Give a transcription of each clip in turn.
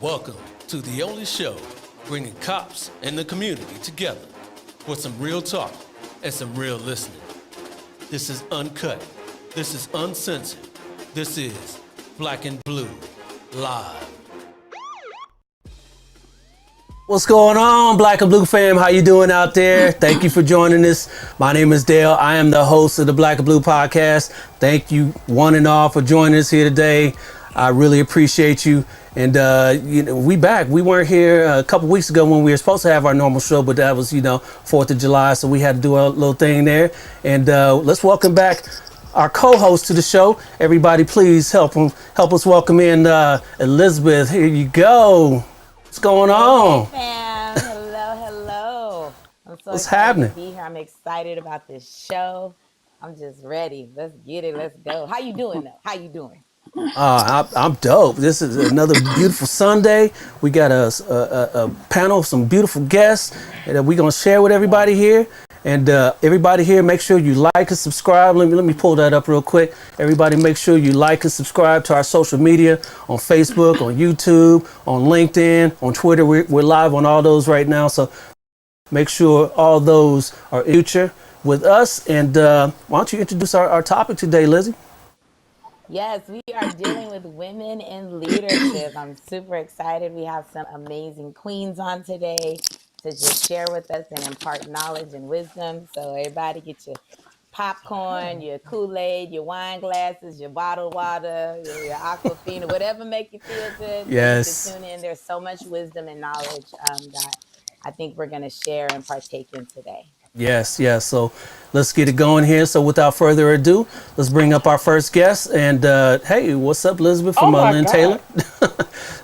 Welcome to the only show bringing cops and the community together for some real talk and some real listening. This is uncut. This is uncensored. This is Black and Blue Live. What's going on, Black and Blue fam? How you doing out there? Thank you for joining us. My name is Dale. I am the host of the Black and Blue podcast. Thank you one and all for joining us here today. I really appreciate you. And, we back. We weren't here a couple weeks ago when we were supposed to have our normal show, but that was, 4th of July. So we had to do a little thing there. And let's welcome back our co-host to the show. Everybody, please help us welcome in Elizabeth. Here you go. What's going on? Hey, fam. Hello. I'm so What's excited happening? to be here. I'm excited about this show. I'm just ready. Let's get it. Let's go. How you doing, though? How you doing? I'm dope. This is another beautiful Sunday. We got a panel of some beautiful guests that we're going to share with everybody here. And everybody here, make sure you like and subscribe. Let me pull that up real quick. Everybody, make sure you like and subscribe to our social media on Facebook, on YouTube, on LinkedIn, on Twitter. We're live on all those right now. So make sure all those are in the future with us. And why don't you introduce our topic today, Lizzie? Yes, we are dealing with women in leadership. I'm super excited. We have some amazing queens on today to just share with us and impart knowledge and wisdom. So everybody get your popcorn, your Kool-Aid, your wine glasses, your bottled water, your Aquafina, whatever make you feel good. Yes. So you can tune in. There's so much wisdom and knowledge that I think we're going to share and partake in today. Yes. So let's get it going here. So without further ado, let's bring up our first guest. And hey, what's up, Elizabeth from Lynn Taylor?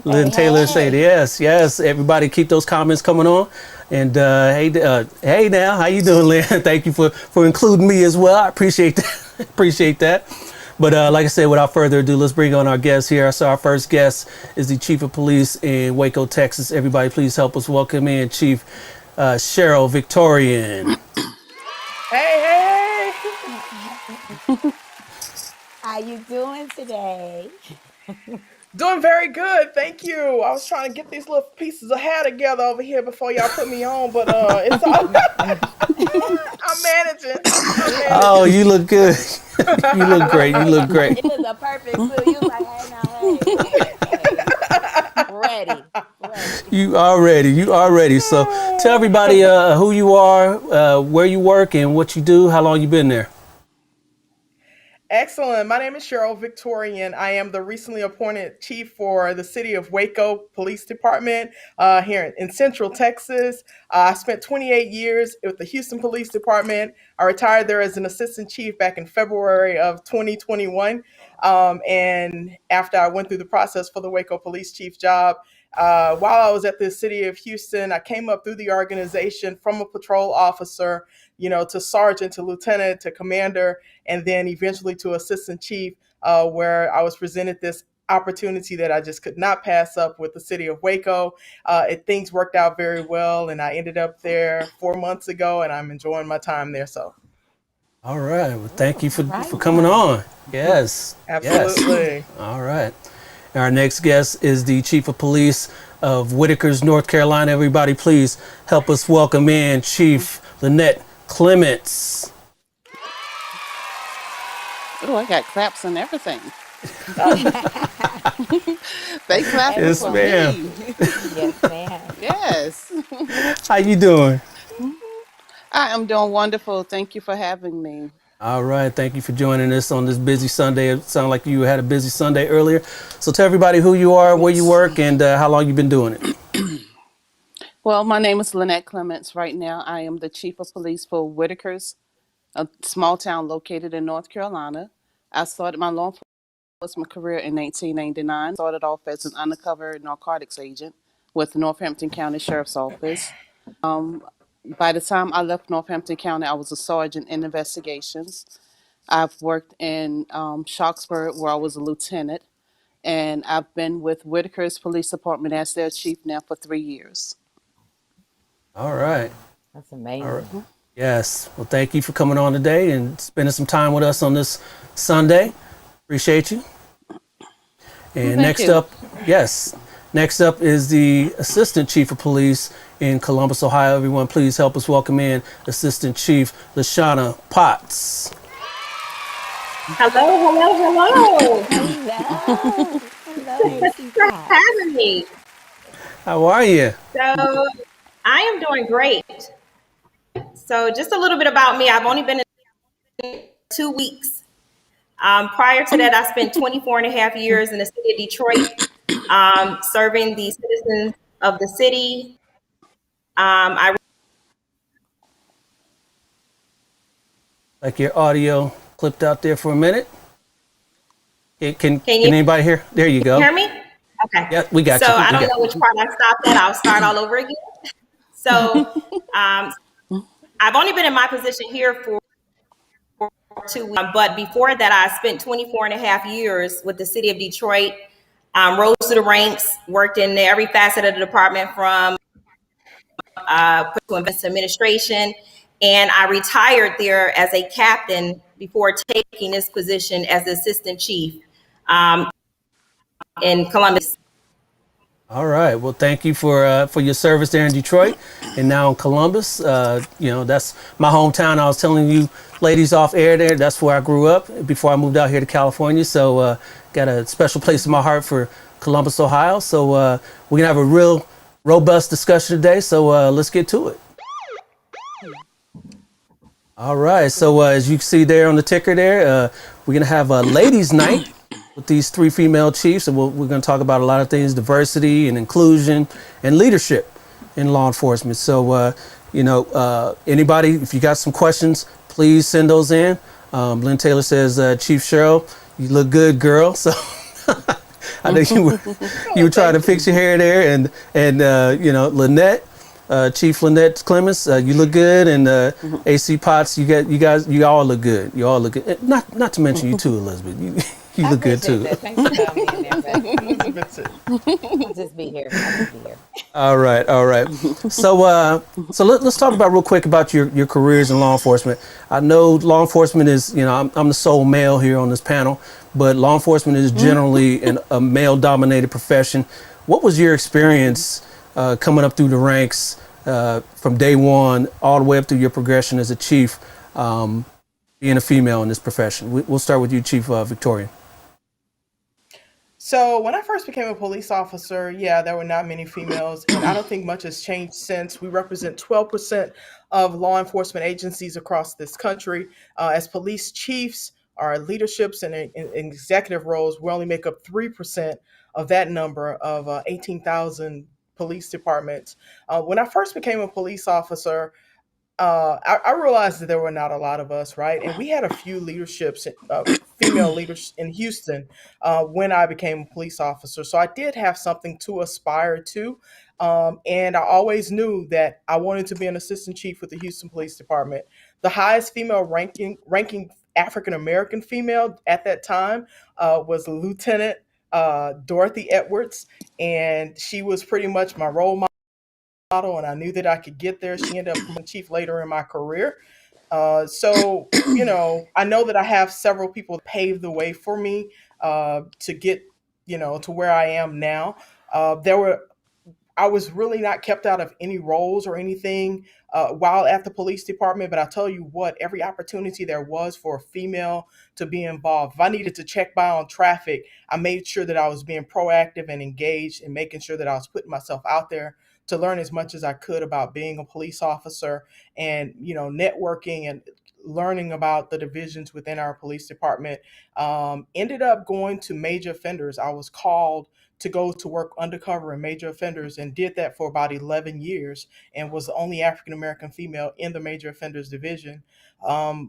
Lynn Taylor said yes. Everybody keep those comments coming on. And hey now, how you doing, Lynn? Thank you for including me as well. I appreciate that. But like I said, without further ado, let's bring on our guest here. So our first guest is the Chief of Police in Waco, Texas. Everybody, please help us welcome in Chief Cheryl Victorian. Hey. How you doing today? Doing very good, thank you. I was trying to get these little pieces of hair together over here before y'all put me on, but it's all I'm managing. Oh, you look good. You look great. It was a perfect suit. You was like, hey, ready. You are ready. So tell everybody who you are, where you work, and what you do, how long you been there. Excellent. My name is Cheryl Victorian. I am the recently appointed chief for the City of Waco Police Department here in Central Texas. I spent 28 years with the Houston Police Department. I retired there as an assistant chief back in February of 2021. And after I went through the process for the Waco Police Chief job, while I was at the City of Houston, I came up through the organization from a patrol officer, to sergeant, to lieutenant, to commander, and then eventually to assistant chief, where I was presented this opportunity that I just could not pass up with the City of Waco. Things worked out very well, and I ended up there 4 months ago, and I'm enjoying my time there. So. All right. Well, thank you for coming on. Yes. Absolutely. Yes. All right. Our next guest is the Chief of Police of Whitaker's, North Carolina. Everybody, please help us welcome in Chief Lynette Clements. Oh, I got claps and everything. They clap Yes, for ma'am. me. Yes, ma'am. Yes. How you doing? I am doing wonderful. Thank you for having me. All right. Thank you for joining us on this busy Sunday. It sounded like you had a busy Sunday earlier. So tell everybody who you are, where you work, and how long you've been doing it. Well, my name is Lynette Clements. Right now, I am the Chief of Police for Whitaker's, a small town located in North Carolina. I started my law enforcement career in 1999. Started off as an undercover narcotics agent with Northampton County Sheriff's Office. By the time I left Northampton County, I was a sergeant in investigations. I've worked in Sharpsburg, where I was a lieutenant, and I've been with Whitaker's Police Department as their chief now for 3 years. All right. That's amazing. All right. Yes. Well, thank you for coming on today and spending some time with us on this Sunday. Appreciate you. And next up, yes. Next up is the Assistant Chief of Police in Columbus, Ohio. Everyone, please help us welcome in Assistant Chief Lashanna Potts. Hello, hello, hello. Hello. Hello, AC For Potts. having me. How are you? So I am doing great. So just a little bit about me. I've only been in 2 weeks. Prior to that, I spent 24 and a half years in the city of Detroit, serving the citizens of the city. I Like your audio clipped out there for a minute. can Can you anybody hear? There you go. hear me? Okay. Yeah, we got So you. I We don't got know which part I stopped at. I'll start all over again. So I've only been in my position here for 2 weeks. But before that, I spent 24 and a half years with the city of Detroit, rose through the ranks, worked in every facet of the department from to administration. And I retired there as a captain before taking this position as the assistant chief in Columbus. All right. Well, thank you for your service there in Detroit and now in Columbus. That's my hometown. I was telling you, ladies, off air there. That's where I grew up before I moved out here to California. So got a special place in my heart for Columbus, Ohio. So we're gonna have a real robust discussion today. So let's get to it. All right. So as you can see there on the ticker there, we're going to have a ladies' night with these three female chiefs. And we're going to talk about a lot of things, diversity and inclusion and leadership in law enforcement. So, anybody, if you got some questions, please send those in. Lynn Taylor says, Chief Cheryl, you look good, girl. So I know you were trying to fix your hair there. And Lynette. Chief Lynette Clements, you look good, and AC Potts, you all look good. You all look good. Not to mention you too, Elizabeth. You look good too. That. Thanks for throwing me in there, but I'll just be here. All right. So let's talk about real quick about your careers in law enforcement. I know law enforcement is, I'm the sole male here on this panel, but law enforcement is generally a male-dominated profession. What was your experience coming up through the ranks from day one all the way up through your progression as a chief, being a female in this profession? We'll start with you, Chief Victorian. So when I first became a police officer, yeah, there were not many females, and I don't think much has changed since. We represent 12% of law enforcement agencies across this country. As police chiefs, our leaderships and in executive roles, we only make up 3% of that number of 18,000 police departments. When I first became a police officer, I realized that there were not a lot of us, right? And we had a few leaderships, female leaders in Houston when I became a police officer. So I did have something to aspire to. And I always knew that I wanted to be an assistant chief with the Houston Police Department. The highest female ranking African American female at that time was Lieutenant Dorothy Edwards, and she was pretty much my role model, and I knew that I could get there. She ended up becoming chief later in my career. I know that I have several people that paved the way for me to get, to where I am now. There were I was really not kept out of any roles or anything while at the police department. But I tell you what, every opportunity there was for a female to be involved, if I needed to check by on traffic, I made sure that I was being proactive and engaged and making sure that I was putting myself out there to learn as much as I could about being a police officer and, networking and learning about the divisions within our police department. Ended up going to major offenders. I was called to go to work undercover in major offenders and did that for about 11 years and was the only African American female in the major offenders division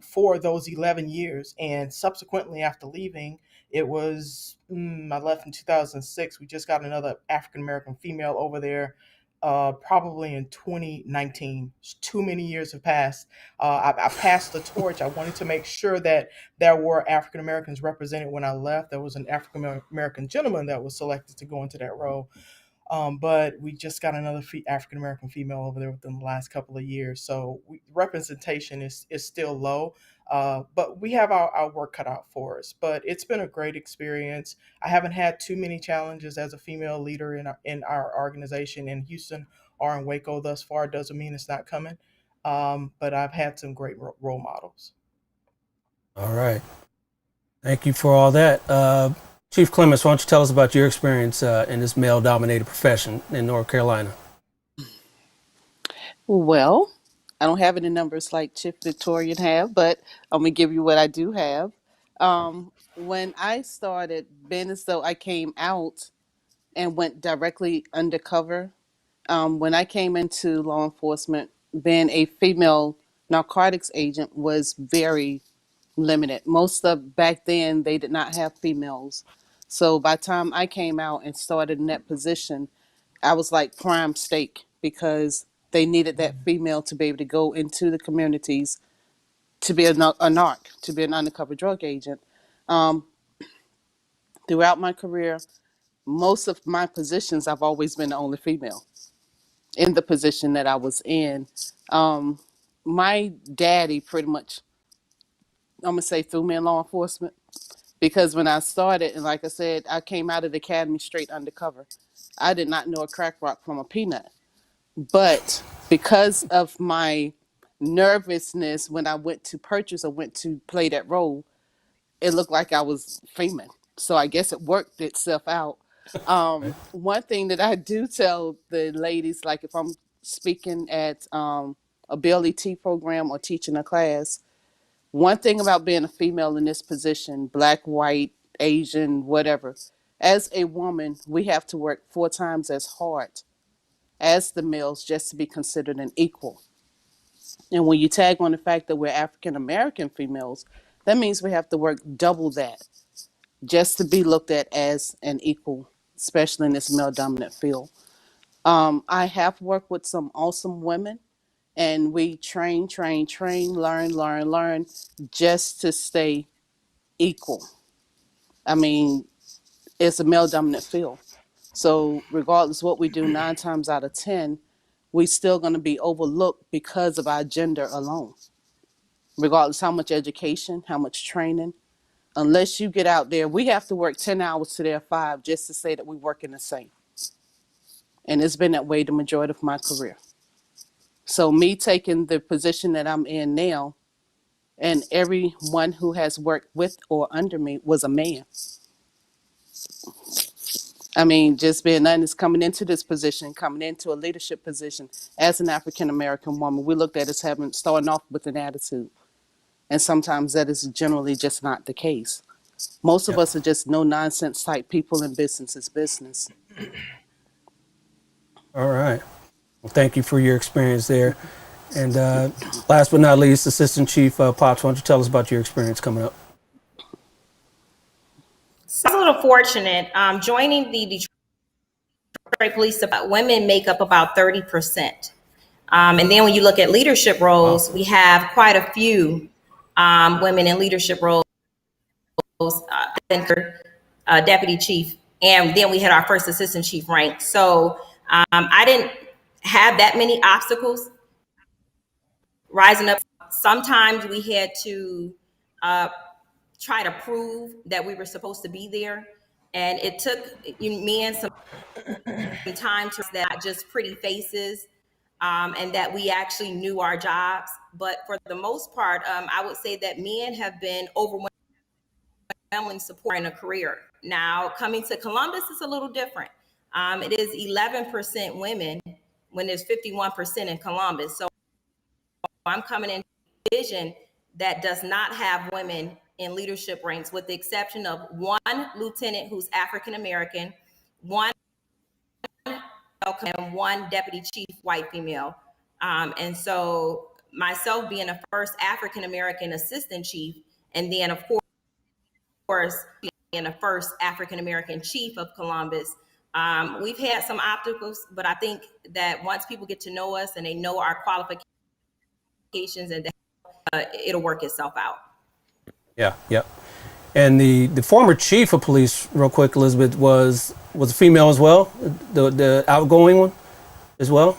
for those 11 years. And subsequently, after leaving, I left in 2006. We just got another African American female over there. Probably in 2019. Too many years have passed. I passed the torch. I wanted to make sure that there were African Americans represented when I left. There was an African American gentleman that was selected to go into that role. But we just got another African American female over there within the last couple of years. So representation is still low. But we have our work cut out for us. But it's been a great experience. I haven't had too many challenges as a female leader in our organization in Houston or in Waco thus far. Doesn't mean it's not coming. But I've had some great role models. All right. Thank you for all that. Chief Clements, why don't you tell us about your experience in this male-dominated profession in North Carolina? Well, I don't have any numbers like Chief Victorian have, but I'm gonna give you what I do have. When I started, being as though I came out and went directly undercover, when I came into law enforcement, being a female narcotics agent was very limited. Most of back then they did not have females. So by the time I came out and started in that position, I was like prime steak because they needed that female to be able to go into the communities to be a narc, to be an undercover drug agent. Um, Throughout my career, most of my positions, I've always been the only female in the position that I was in. Um, my daddy pretty much, I'm gonna say, threw me in law enforcement because when I started, and like I said, I came out of the academy straight undercover. I did not know a crack rock from a peanut. But because of my nervousness when I went to purchase or went to play that role, it looked like I was famous. So I guess it worked itself out. Right. One thing that I do tell the ladies, like if I'm speaking at a BLET program or teaching a class, one thing about being a female in this position, black, white, Asian, whatever, as a woman, we have to work 4 times as hard as the males just to be considered an equal. And when you tag on the fact that we're African American females, that means we have to work double that just to be looked at as an equal, especially in this male dominant field. I have worked with some awesome women, and we train, learn, just to stay equal. I mean, it's a male dominant field. So, regardless what we do, 9 times out of 10, we still going to be overlooked because of our gender alone. Regardless how much education, how much training, unless you get out there, we have to work 10 hours to their 5 just to say that we work in the same. And it's been that way the majority of my career. So me taking the position that I'm in now, and everyone who has worked with or under me was a man. I mean, just being honest, coming into this position, coming into a leadership position as an African American woman, we looked at as having starting off with an attitude. And sometimes that is generally just not the case. Most of Yeah. us are just no nonsense type people, and business is business. All right. Well, thank you for your experience there. And last but not least, Assistant Chief Potts, why don't you tell us about your experience coming up? So I was a little fortunate joining the Detroit Police Department. Women make up about 30%. And then when you look at leadership Wow. roles, we have quite a few women in leadership roles, deputy chief, and then we had our first assistant chief rank. So I didn't have that many obstacles rising up. Sometimes we had to try to prove that we were supposed to be there. And it took me and some time to that, not just pretty faces, and that we actually knew our jobs. But for the most part, I would say that men have been overwhelming support in a career. Now, coming to Columbus is a little different. It is 11% women when there's 51% in Columbus. So I'm coming in a division that does not have women in leadership ranks, with the exception of one lieutenant who's African American, one and one deputy chief white female. And so myself being a first African American assistant chief, and then of course being a first African American chief of Columbus, we've had some obstacles, but I think that once people get to know us and they know our qualifications, and it'll work itself out. Yeah. Yeah. And the former chief of police, real quick, Elizabeth, was a female as well, the outgoing one as well,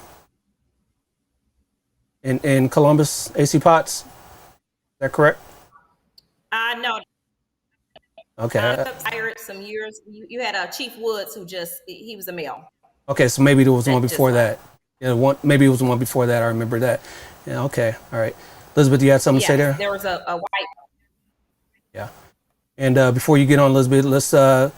in Columbus, AC Potts. Is that correct? No, Okay. hired some years. You had Chief Woods, who just he was a male Okay, so maybe there was one that just before left. that. Yeah, one maybe it was one before that. I remember that. Yeah. Okay. All right. Elizabeth, you had something to say Yes, there? there was a white. Yeah. And before you get on, Elizabeth, let's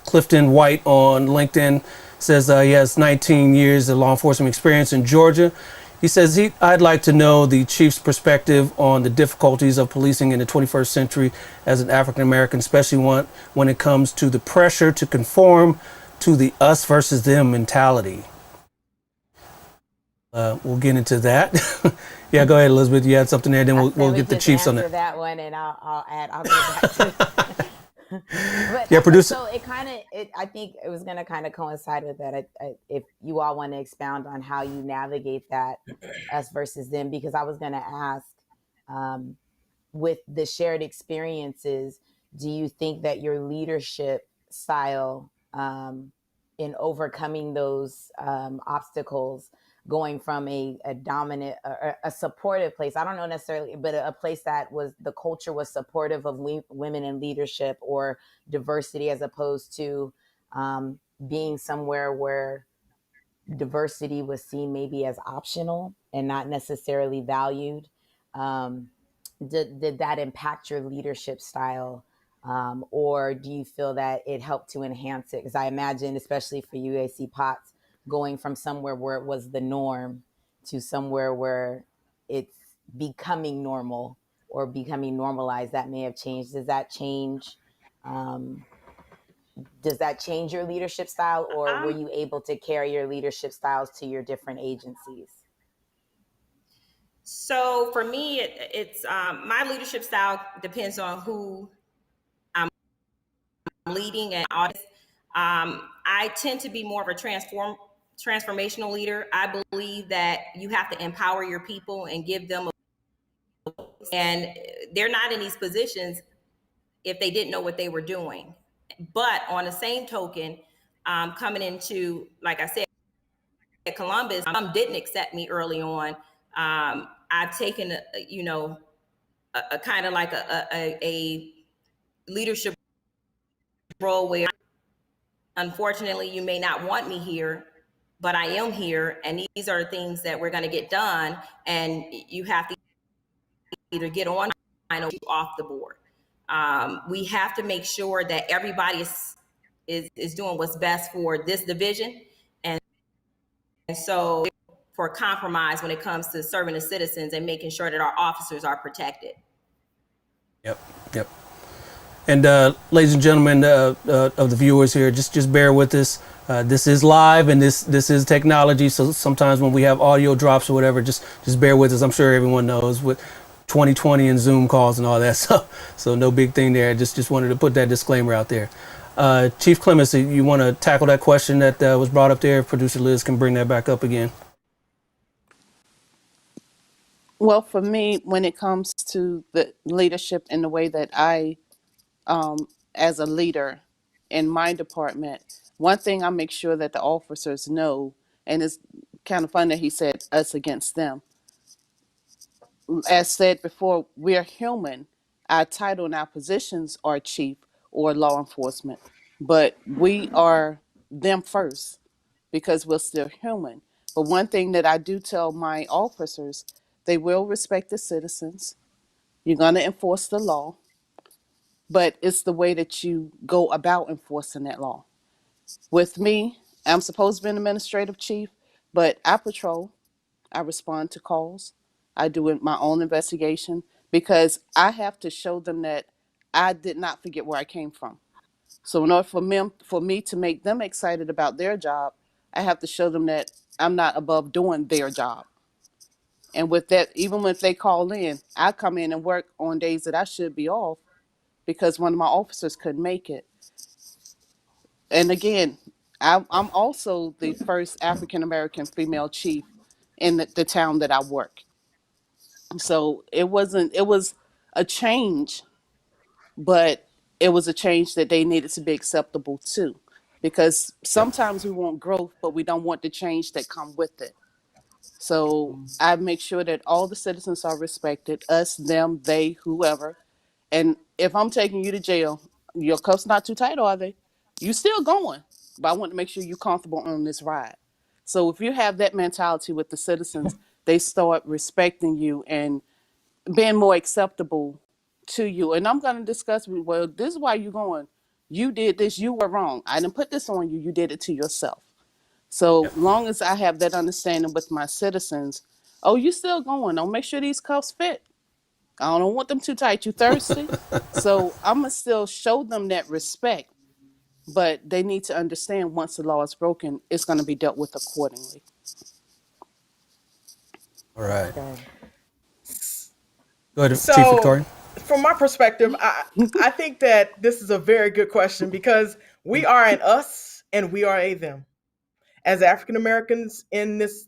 Clifton White on LinkedIn says he has 19 years of law enforcement experience in Georgia. He says I'd like to know the chief's perspective on the difficulties of policing in the 21st century as an African American, especially when it comes to the pressure to conform to the us versus them mentality. We'll get into that. Yeah, go ahead, Elizabeth. You had something there. Then I we'll say we get the just chiefs on answer that. that one, and I'll add. I'll go back to. But Yeah, producer. so it kind of I think it was going to kind of coincide with that. If you all want to expound on how you navigate that us versus them, because I was going to ask, with the shared experiences, do you think that your leadership style, in overcoming those obstacles, going from a dominant, a supportive place, I don't know necessarily, but a place that was, the culture was supportive of women in leadership or diversity, as opposed to being somewhere where diversity was seen maybe as optional and not necessarily valued? um, did that impact your leadership style, or do you feel that it helped to enhance it? Because I imagine, especially for UAC Potts, going from somewhere where it was the norm to somewhere where it's becoming normal or becoming normalized, that may have changed. Um, does that change your leadership style, or were Um, you able to carry your leadership styles to your different agencies? so for me, it's my leadership style depends on who I'm leading and audience. I tend to be more of a transformational leader. I believe that you have to empower your people and give them and they're not in these positions if they didn't know what they were doing. But on the same token, coming into, like I said, Columbus, didn't accept me early on. I've taken, a kind of like a leadership role where, unfortunately, you may not want me here, but I am here, and these are the things that we're going to get done, and you have to either get on or off the board. We have to make sure that everybody is doing what's best for this division, and so for compromise when it comes to serving the citizens and making sure that our officers are protected. Yep. Yep. And ladies and gentlemen of the viewers here, just bear with us. This is live, and this is technology. So sometimes when we have audio drops or whatever, just bear with us. I'm sure everyone knows with 2020 and Zoom calls and all that. So no big thing there. Just wanted to put that disclaimer out there. Chief Clements, you want to tackle that question that was brought up there? Producer Liz can bring that back up again. Well, for me, when it comes to the leadership and the way that I, as a leader in my department, one thing I make sure that the officers know, and it's kind of fun that he said us against them. As said before, we're human. Our title and our positions are chief or law enforcement, but we are them first because we're still human. But one thing that I do tell my officers, they will respect the citizens. You're going to enforce the law, but it's the way that you go about enforcing that law. With me, I'm supposed to be an administrative chief, but I patrol, I respond to calls, I do my own investigation because I have to show them that I did not forget where I came from. So in order for me to make them excited about their job, I have to show them that I'm not above doing their job. And with that, even if they call in, I come in and work on days that I should be off because one of my officers couldn't make it. And again, I'm also the first African American female chief in the town that I work. So it was a change, but it was a change that they needed to be acceptable too. Because Yep. sometimes we want growth, but we don't want the change that come with it. So I make sure that all the citizens are respected, us, them, they, whoever. And if I'm taking you to jail, your cuffs not too tight, are they? You still going, but I want to make sure you're comfortable on this ride. So if you have that mentality with the citizens, they start respecting you and being more acceptable to you. And I'm going to discuss with, well, this is why you're going. You did this. You were wrong. I didn't put this on you. You did it to yourself. So long as I have that understanding with my citizens, oh, you still going. Don't make sure these cuffs fit. I don't want them too tight. You thirsty? So I'm going to still show them that respect. But they need to understand once the law is broken, it's going to be dealt with accordingly. All right. Good. Go ahead, Chief So, Victorian. from my perspective, I think that this is a very good question because we are an us and we are a them. As African Americans in this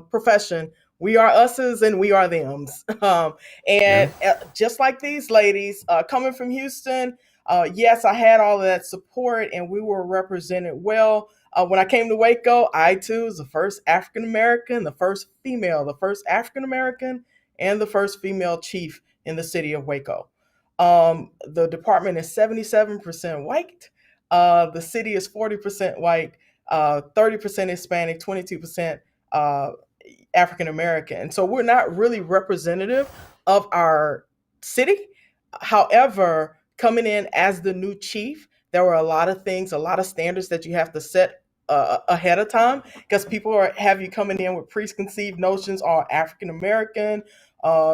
profession, we are us's and we are them's. Yeah. And just like these ladies coming from Houston, yes, I had all of that support and we were represented well. When I came to Waco, I too was the first African American, the first female, the first African American, and the first female chief in the city of Waco. The department is 77% white. The city is 40% white, 30% Hispanic, 22% uh, African American. And so we're not really representative of our city. However, coming in as the new chief, there were a lot of things, a lot of standards that you have to set ahead of time because have you coming in with preconceived notions are African American.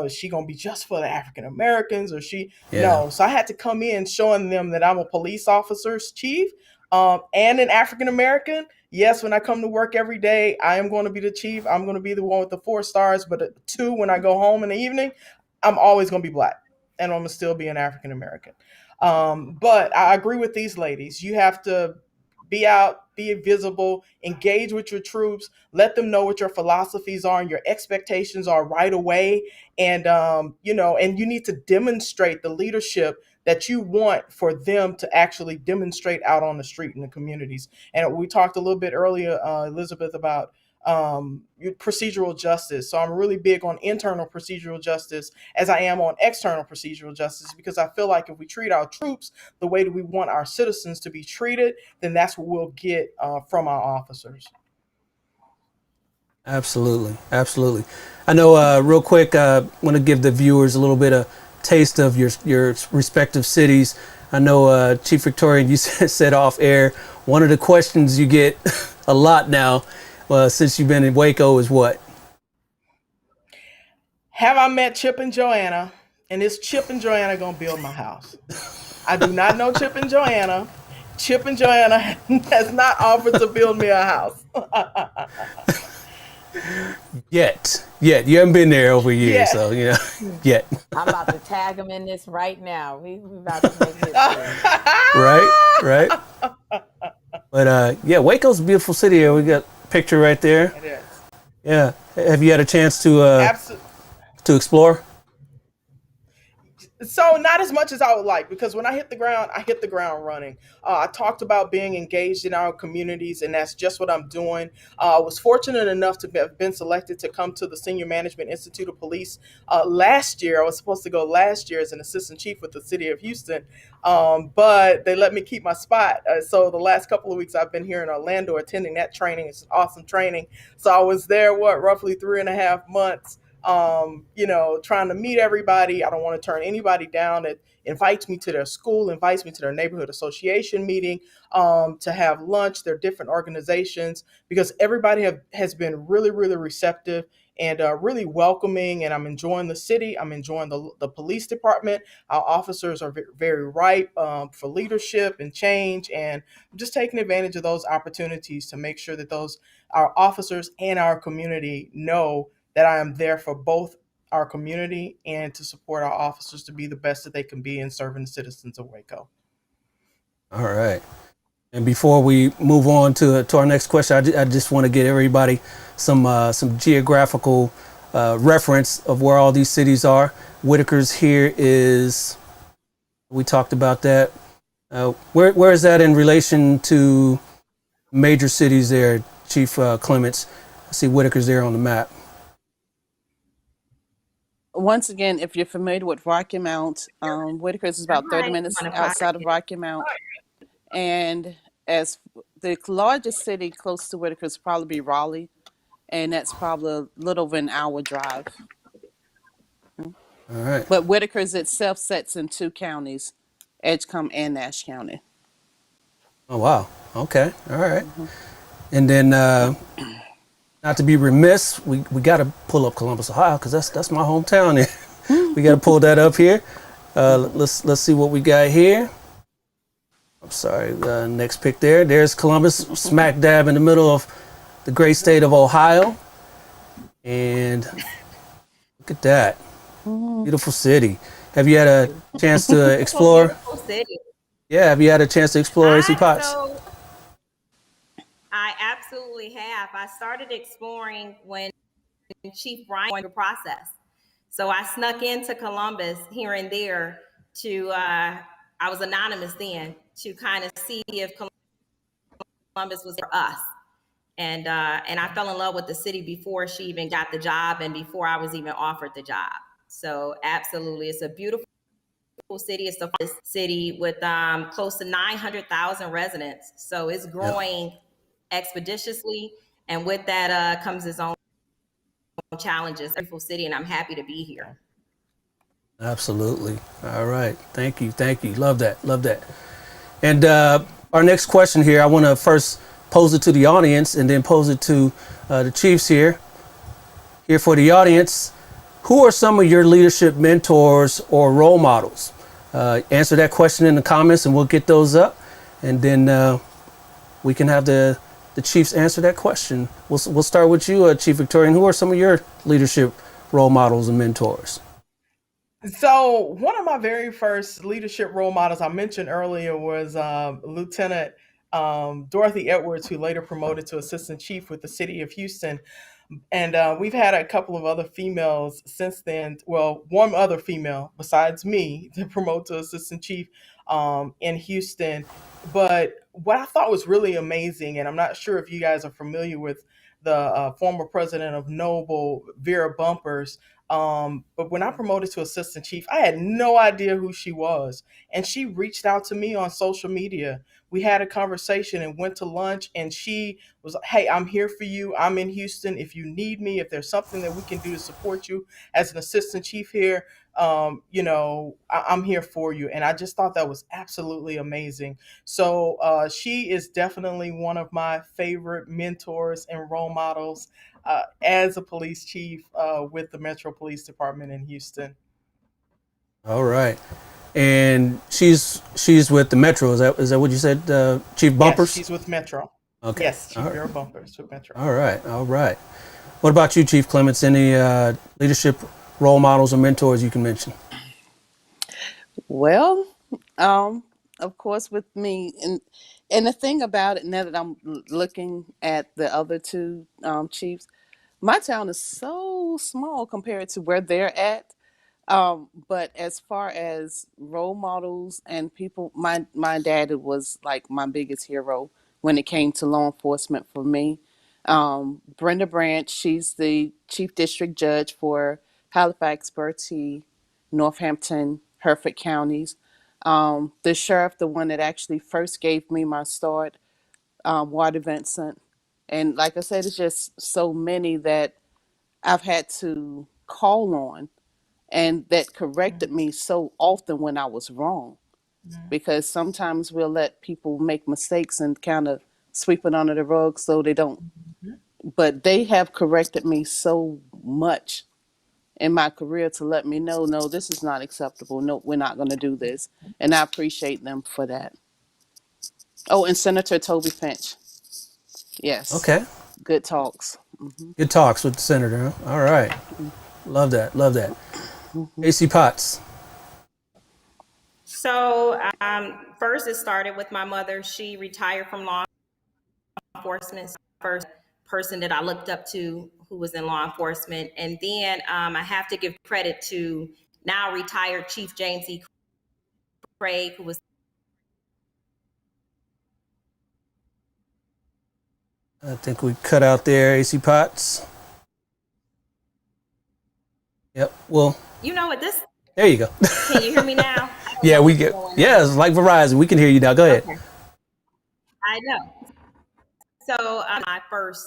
Is she gonna be just for the African Americans or she Yeah. no? So I had to come in showing them that I'm a police officer's chief and an African American. Yes, when I come to work every day, I am going to be the chief. I'm going to be the one with the 4 stars. But two, when I go home in the evening, I'm always going to be black, and I'm going to still be an African American. But I agree with these ladies. You have to be out, be visible, engage with your troops, let them know what your philosophies are and your expectations are right away. And and you need to demonstrate the leadership that you want for them to actually demonstrate out on the street in the communities. And we talked a little bit earlier, Elizabeth, about procedural justice. So I'm really big on internal procedural justice as I am on external procedural justice because I feel like if we treat our troops the way that we want our citizens to be treated, then that's what we'll get from our officers. Absolutely. Absolutely. I know, real quick, want to give the viewers a little bit of taste of your respective cities. I know, Chief Victorian, you said off air, one of the questions you get a lot now since you've been in Waco is what? Have I met Chip and Joanna? And is Chip and Joanna going to build my house? I do not know Chip and Joanna. Chip and Joanna has not offered to build me a house. Yet. You haven't been there over years, so, yet. I'm about to tag him in this right now. We about to make history. Right. But, Waco's a beautiful city here. We got a picture right there. It is. Yeah. Have you had a chance to Absolutely. to explore? So not as much as I would like because when I hit the ground running. I talked about being engaged in our communities, and that's just what I'm doing. I was fortunate enough to have been selected to come to the Senior Management Institute of Police last year. I was supposed to go last year as an assistant chief with the city of Houston, but they let me keep my spot. So the last couple of weeks I've been here in Orlando attending that training. It's an awesome training. So I was there, roughly 3.5 months. Trying to meet everybody. I don't want to turn anybody down that invites me to their school, invites me to their neighborhood association meeting, to have lunch. They're different organizations because everybody has been really, really receptive and really welcoming. And I'm enjoying the city. I'm enjoying the police department. Our officers are very ripe for leadership and change. And I'm just taking advantage of those opportunities to make sure that our officers and our community know that I am there for both our community and to support our officers to be the best that they can be in serving the citizens of Waco. All right. And before we move on to our next question, I just want to get everybody some geographical reference of where all these cities are. Whitaker's here is, we talked about that. Where is that in relation to major cities there, Chief Clements? I see Whitaker's there on the map. once again, if you're familiar with Rocky Mount, Whitaker's is All about 30 right. You minutes want to outside of podcast? Rocky Mount. And as the largest city close to Whitaker is probably be Raleigh, and that's probably a little over an hour drive. All right. But Whitaker's itself sits in two counties, Edgecombe and Nash County. Oh wow. Okay. All right. Mm-hmm. And then, not to be remiss, we got to pull up Columbus, Ohio, because that's my hometown. We got to pull that up here. Let's see what we got here. I'm sorry. Next pick there. There's Columbus, smack dab in the middle of the great state of Ohio. And look at that. Beautiful city. Have you had a chance to Beautiful, explore? beautiful city. Yeah, have you had a chance to explore AC Potts? So I absolutely have. I started exploring when Chief Brian joined the process. So I snuck into Columbus here and there to, I was anonymous then, to kind of see if Columbus was for us. And I fell in love with the city before she even got the job and before I was even offered the job. So absolutely, it's a beautiful city. It's the first city with close to 900,000 residents. So it's Yep. growing expeditiously. And with that comes its own challenges. Beautiful city, and I'm happy to be here. Absolutely. All right. Thank you. Thank you. Love that. Love that. And our next question here, I want to first pose it to the audience and then pose it to the Chiefs here. Here for the audience, who are some of your leadership mentors or role models? Answer that question in the comments and we'll get those up. And then we can have the Chiefs answer that question. We'll start with you, Chief Victorian. Who are some of your leadership role models and mentors? So one of my very first leadership role models I mentioned earlier was Lieutenant Dorothy Edwards, who later promoted to assistant chief with the city of Houston. And we've had a couple of other females since then. Well, one other female besides me to promote to assistant chief in Houston. But what I thought was really amazing, and I'm not sure if you guys are familiar with the former president of Noble, Vera Bumpers. But when I promoted to assistant chief, I had no idea who she was. And she reached out to me on social media. We had a conversation and went to lunch, and she was like, "Hey, I'm here for you. I'm in Houston. If you need me, if there's something that we can do to support you as an assistant chief here, I'm here for you." And I just thought that was absolutely amazing. So she is definitely one of my favorite mentors and role models as a police chief with the Metro Police Department in Houston. All right. And she's with the Metro. Is that what you said, Chief Yes, Bumpers? she's with Metro. Okay. Yes, All Chief right. Vera Bumpers with Metro. All right. All right. What about you, Chief Clements? Any leadership role models or mentors you can mention? Well, of course, with me, and the thing about it now that I'm looking at the other two chiefs, my town is so small compared to where they're at. But as far as role models and people, my dad was like my biggest hero when it came to law enforcement for me. Brenda Branch, she's the chief district judge for Halifax, Bertie, Northampton, Hereford counties. The sheriff, the one that actually first gave me my start, Walter Vincent. And like I said, it's just so many that I've had to call on and that corrected me so often when I was wrong. Because sometimes we'll let people make mistakes and kind of sweep it under the rug so they don't. But they have corrected me so much in my career to let me know, no, this is not acceptable. No, we're not going to do this. And I appreciate them for that. Oh, and Senator Toby Finch. Yes. Okay. Good talks. Good talks with the senator. Huh? All right. Love that. Love that. AC Potts. So first, it started with my mother. She retired from law enforcement. So first person that I looked up to who was in law enforcement. And then I have to give credit to now retired Chief James E. Craig, who was I think we cut out there, AC Potts. Yep. Well, You know what this? there you go. Can you hear me now? I don't Yeah, know we what's get. going Yeah, on. it's like Verizon. We can hear you now. Go ahead. Okay, I know. So my first,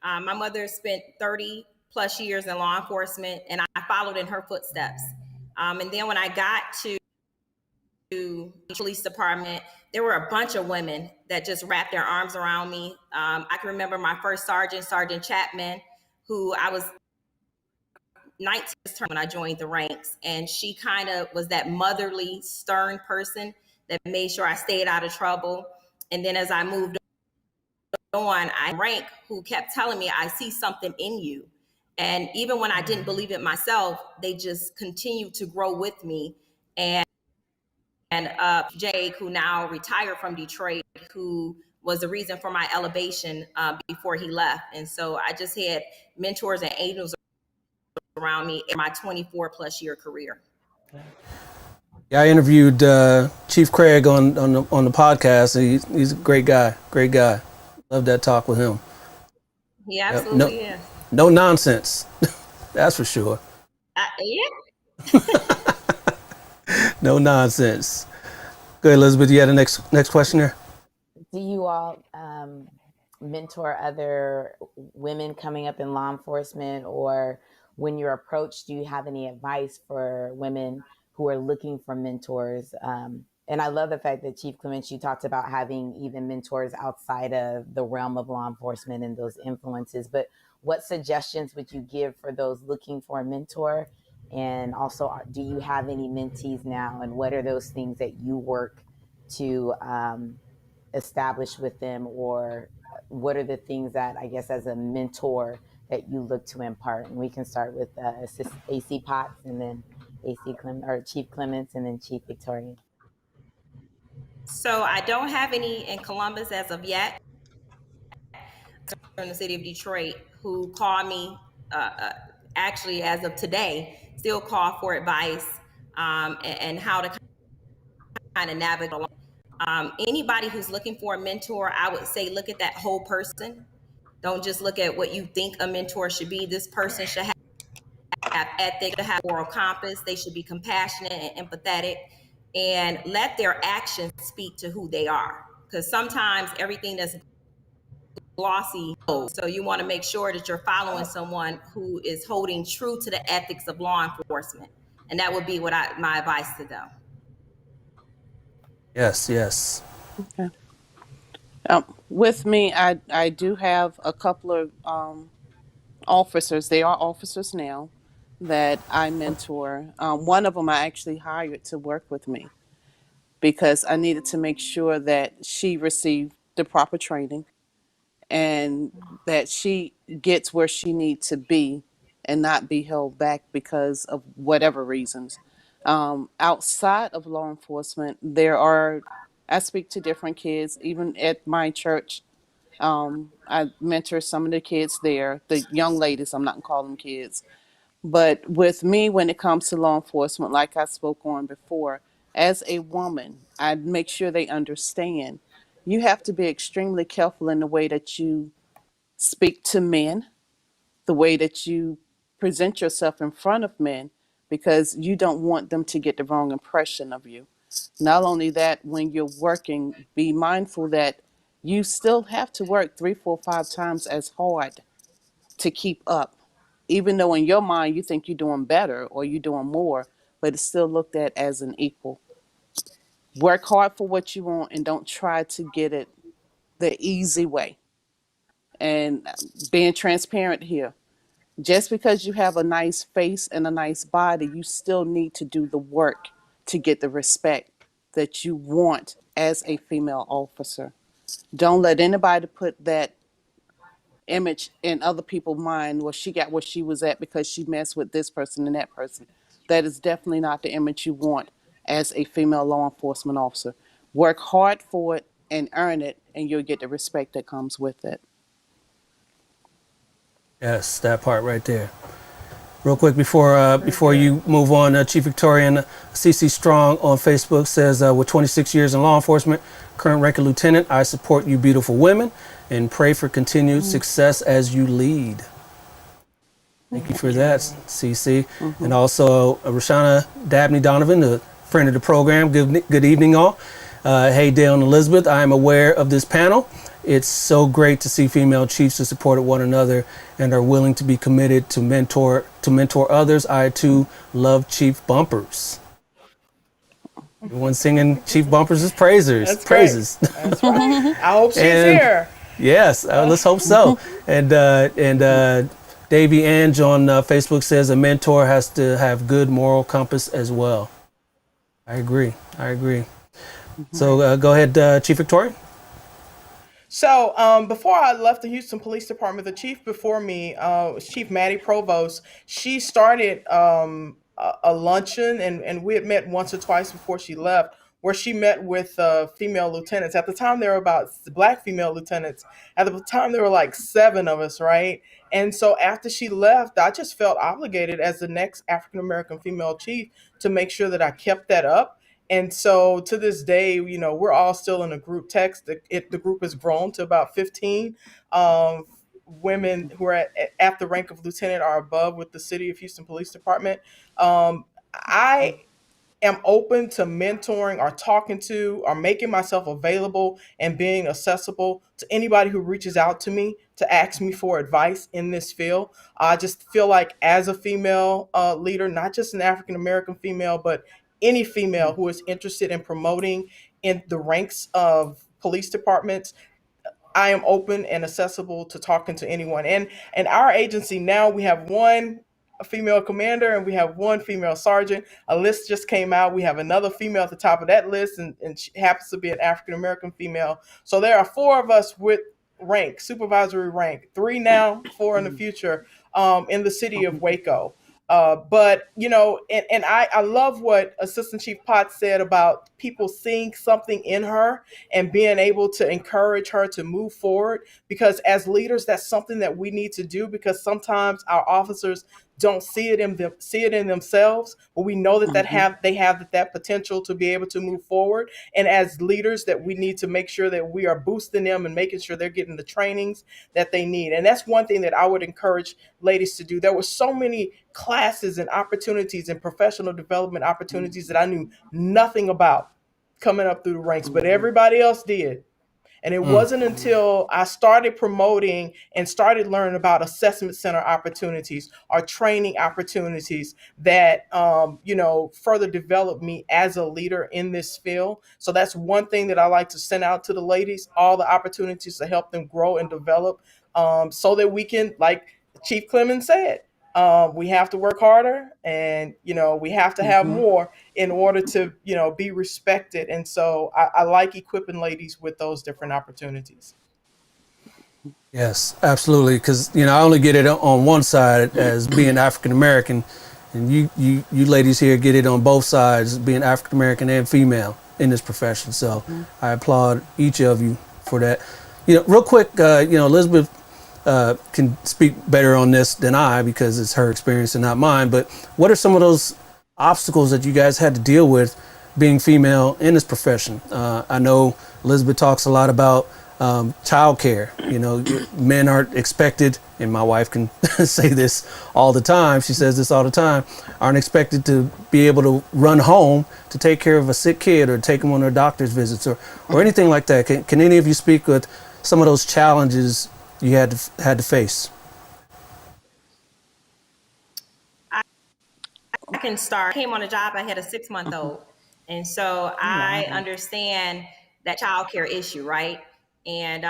my mother spent 30 plus years in law enforcement, and I followed in her footsteps. And then when I got to the police department, there were a bunch of women that just wrapped their arms around me. I can remember my first sergeant, Sergeant Chapman, who I was 19 when I joined the ranks, and she kind of was that motherly, stern person that made sure I stayed out of trouble. And then as I moved on, I rank who kept telling me, I see something in you. And even when I didn't believe it myself, they just continued to grow with me. And Jake, who now retired from Detroit, who was the reason for my elevation before he left. And so I just had mentors and angels around me in my 24 plus year career. Yeah, I interviewed Chief Craig on the podcast. He's a great guy. Great guy. Love that talk with him. He Yep. No, absolutely is. no nonsense. That's for sure. Yeah. No nonsense. Go ahead, Elizabeth. You had the next question there. Do you all mentor other women coming up in law enforcement, or when you're approached, do you have any advice for women who are looking for mentors? And I love the fact that Chief Clements, you talked about having even mentors outside of the realm of law enforcement and those influences. But what suggestions would you give for those looking for a mentor? And also, do you have any mentees now? And what are those things that you work to establish with them, or what are the things that I guess as a mentor that you look to impart? And we can start with AC Potts, and then or Chief Clements, and then Chief Victorian. So I don't have any in Columbus as of yet. In the city of Detroit, who call me actually as of today, still call for advice and how to kind of navigate along. Anybody who's looking for a mentor, I would say look at that whole person. Don't just look at what you think a mentor should be. This person should have ethics, have moral compass. They should be compassionate and empathetic, and let their actions speak to who they are. Because sometimes everything that's glossy, so you want to make sure that you're following someone who is holding true to the ethics of law enforcement, and that would be what my advice to them. Yes, yes. Okay. With me, I do have a couple of officers. They are officers now that I mentor. One of them I actually hired to work with me because I needed to make sure that she received the proper training and that she gets where she needs to be and not be held back because of whatever reasons. Outside of law enforcement, I speak to different kids, even at my church. I mentor some of the kids there, the young ladies, I'm not gonna call them kids. But with me, when it comes to law enforcement, like I spoke on before, as a woman, I make sure they understand you have to be extremely careful in the way that you speak to men, the way that you present yourself in front of men, because you don't want them to get the wrong impression of you. Not only that, when you're working, be mindful that you still have to work 3, 4, 5 times as hard to keep up. Even though in your mind you think you're doing better or you're doing more, but it's still looked at as an equal. Work hard for what you want and don't try to get it the easy way. And being transparent here, just because you have a nice face and a nice body, you still need to do the work to get the respect that you want as a female officer. Don't let anybody put that image in other people's mind. Well, she got where she was at because she messed with this person and that person. That is definitely not the image you want as a female law enforcement officer. Work hard for it and earn it, and you'll get the respect that comes with it. Yes, that part right there. Real quick before you move on, Chief Victorian CC Strong on Facebook says, with 26 years in law enforcement, current ranking lieutenant, I support you beautiful women and pray for continued success as you lead. Thank you for that, CC. And also Rashana Dabney Donovan, a friend of the program. Good evening, all. Hey, Dale and Elizabeth, I am aware of this panel. It's so great to see female chiefs who support one another and are willing to be committed to mentor others. I too love chief bumpers. Everyone singing Chief Bumpers' That's great. praises. That's right. I hope she's And here. yes, let's hope so. And Davey Ange on Facebook says a mentor has to have good moral compass as well. I agree. So go ahead, Chief Victoria. So before I left the Houston Police Department, the chief before me was Chief Maddie Provost. She started a luncheon, and we had met once or twice before she left, where she met with female lieutenants. At the time, there were about black female lieutenants. At the time, there were like 7 of us, right? And so after she left, I just felt obligated as the next African American female chief to make sure that I kept that up. And so to this day, we're all still in a group text. The group has grown to about 15 women who are at the rank of lieutenant or above with the City of Houston Police Department. I am open to mentoring or talking to or making myself available and being accessible to anybody who reaches out to me to ask me for advice in this field. I just feel like as a female leader, not just an African American female, but any female who is interested in promoting in the ranks of police departments, I am open and accessible to talking to anyone. And our agency now, we have one female commander and we have one female sergeant. A list just came out. We have another female at the top of that list, and she happens to be an African American female. So there are 4 of us with rank, supervisory rank, 3 now, 4 in the future, in the city of Waco. But and I love what Assistant Chief Potts said about people seeing something in her and being able to encourage her to move forward, because as leaders, that's something that we need to do, because sometimes our officers don't see it in themselves, but we know that they have that potential to be able to move forward. And as leaders, that we need to make sure that we are boosting them and making sure they're getting the trainings that they need. And that's one thing that I would encourage ladies to do. There were so many classes and opportunities and professional development opportunities that I knew nothing about coming up through the ranks, but everybody else did. And it wasn't until I started promoting and started learning about assessment center opportunities or training opportunities that, further developed me as a leader in this field. So that's one thing that I like to send out to the ladies, all the opportunities to help them grow and develop, so that we can, like Chief Clemens said, we have to work harder, and we have to have more in order to be respected. And so I like equipping ladies with those different opportunities. Yes, absolutely. Because I only get it on one side as being African American, and you ladies here get it on both sides, being African American and female in this profession. So I applaud each of you for that. Real quick, Elizabeth can speak better on this than I, because it's her experience and not mine. But what are some of those obstacles that you guys had to deal with being female in this profession? I know Elizabeth talks a lot about childcare. Men aren't expected, and my wife can say this all the time. She says this all the time. Aren't expected to be able to run home to take care of a sick kid or take them on their doctor's visits or anything like that. Can any of you speak with some of those challenges you had to face? I can start. I came on a job, I had a 6-month-old. And so I understand that childcare issue, right? And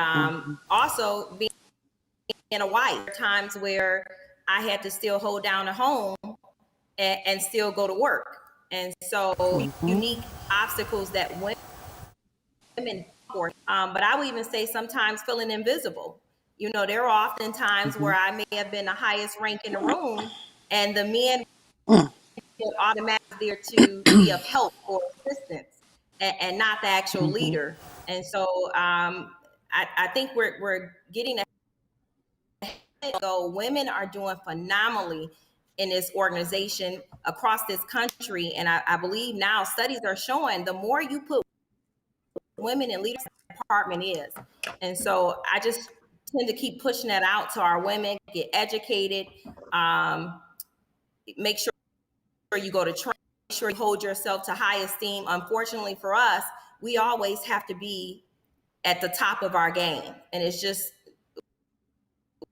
also being a wife, times where I had to still hold down a home and still go to work. And so unique obstacles that women for, but I would even say sometimes feeling invisible. There are often times where I may have been the highest rank in the room, and the men automatically there to be of help or assistance, and not the actual leader. And so I think we're getting ahead. Go, women are doing phenomenally in this organization across this country, and I believe now studies are showing the more you put women in leadership, department is. And so I just tend to keep pushing that out to our women, get educated, make sure you go to training, make sure you hold yourself to high esteem. Unfortunately for us, we always have to be at the top of our game, and it's just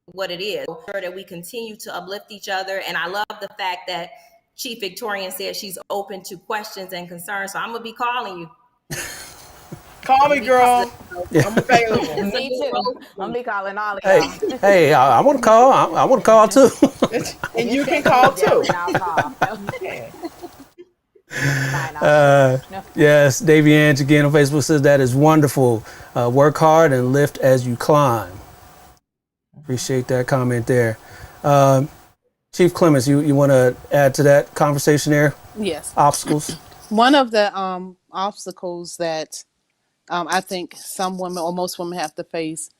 what it is. Sure that we continue to uplift each other, and I love the fact that Chief Victorian said she's open to questions and concerns, so I'm gonna be calling you. Call me, girl. I'm available. Me too. I'm gonna be calling all of Hey, y'all. hey, I want to call. I want to call too. And you can call too. And I'll call. Yeah. Fine, I'll Yes, Davy Ange again on Facebook says that is wonderful. Work hard and lift as you climb. Appreciate that comment there. Chief Clements, you want to add to that conversation there? Yes. Obstacles? One of the obstacles that I think some women or most women have to face,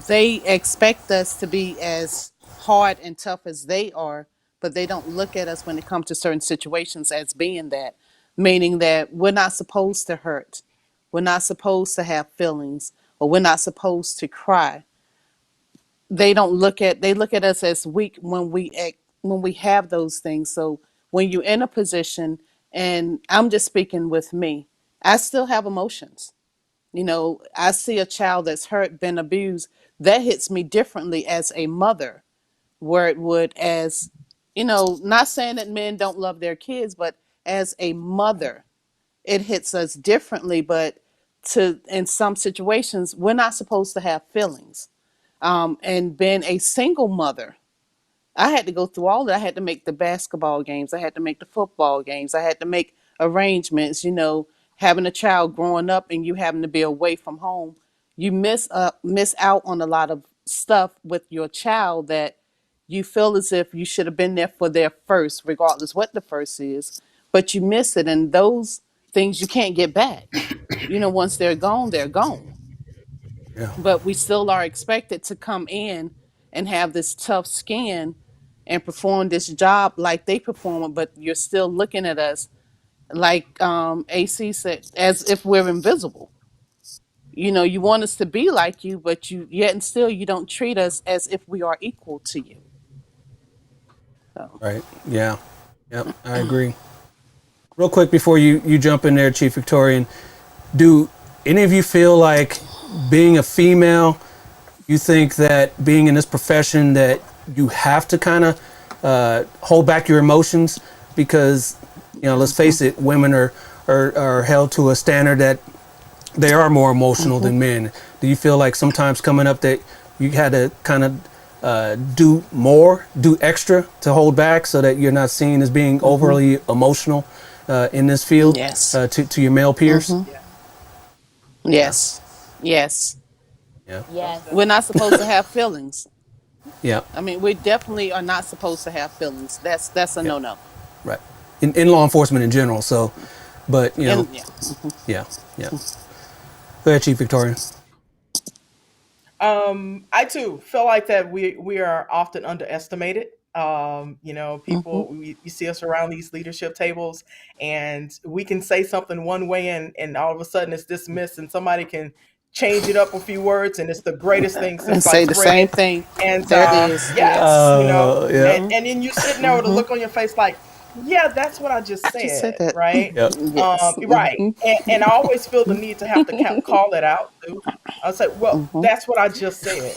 they expect us to be as hard and tough as they are, but they don't look at us when it comes to certain situations as being that, meaning that we're not supposed to hurt. We're not supposed to have feelings, or we're not supposed to cry. They look at us as weak when we have those things. So when you're in a position, and I'm just speaking with me, I still have emotions. I see a child that's hurt, been abused, that hits me differently as a mother, where it would as, not saying that men don't love their kids, but as a mother, it hits us differently. But in some situations, we're not supposed to have feelings. And being a single mother, I had to go through all that. I had to make the basketball games. I had to make the football games. I had to make arrangements, having a child growing up and you having to be away from home. You miss out on a lot of stuff with your child that you feel as if you should have been there for their first, regardless what the first is, but you miss it. And those things you can't get back. Once they're gone, they're gone. Yeah. But we still are expected to come in and have this tough skin and perform this job like they perform it, but you're still looking at us like AC said, as if we're invisible. You want us to be like you, but yet and still you don't treat us as if we are equal to you. So. Right. Yeah. Yep. I agree. Real quick before you jump in there, Chief Victorian, do any of you feel like being a female, you think that being in this profession that you have to kind of hold back your emotions because, let's face it, women are held to a standard that they are more emotional than men. Do you feel like sometimes coming up that you had to kind of do extra to hold back so that you're not seen as being overly emotional in this field? Yes. To your male peers? Yes. Yes. Yeah. Yes. We're not supposed to have feelings. Yeah. I mean, we definitely are not supposed to have feelings. That's a no-no. Right. In law enforcement in general. So, but Yeah. Yeah. Go ahead, Chief Victorian. I too feel like that we are often underestimated. People, you see us around these leadership tables and we can say something one way and all of a sudden it's dismissed and somebody can change it up a few words and it's the greatest thing And since say the sliced bread. same thing. And There it is. yes, Yeah. and then you sitting there with a look on your face like, yeah, that's what I just I just said said, that. right? Yep. Yes. Right. And I always feel the need to have to call that out too. I say, well, that's what I just said.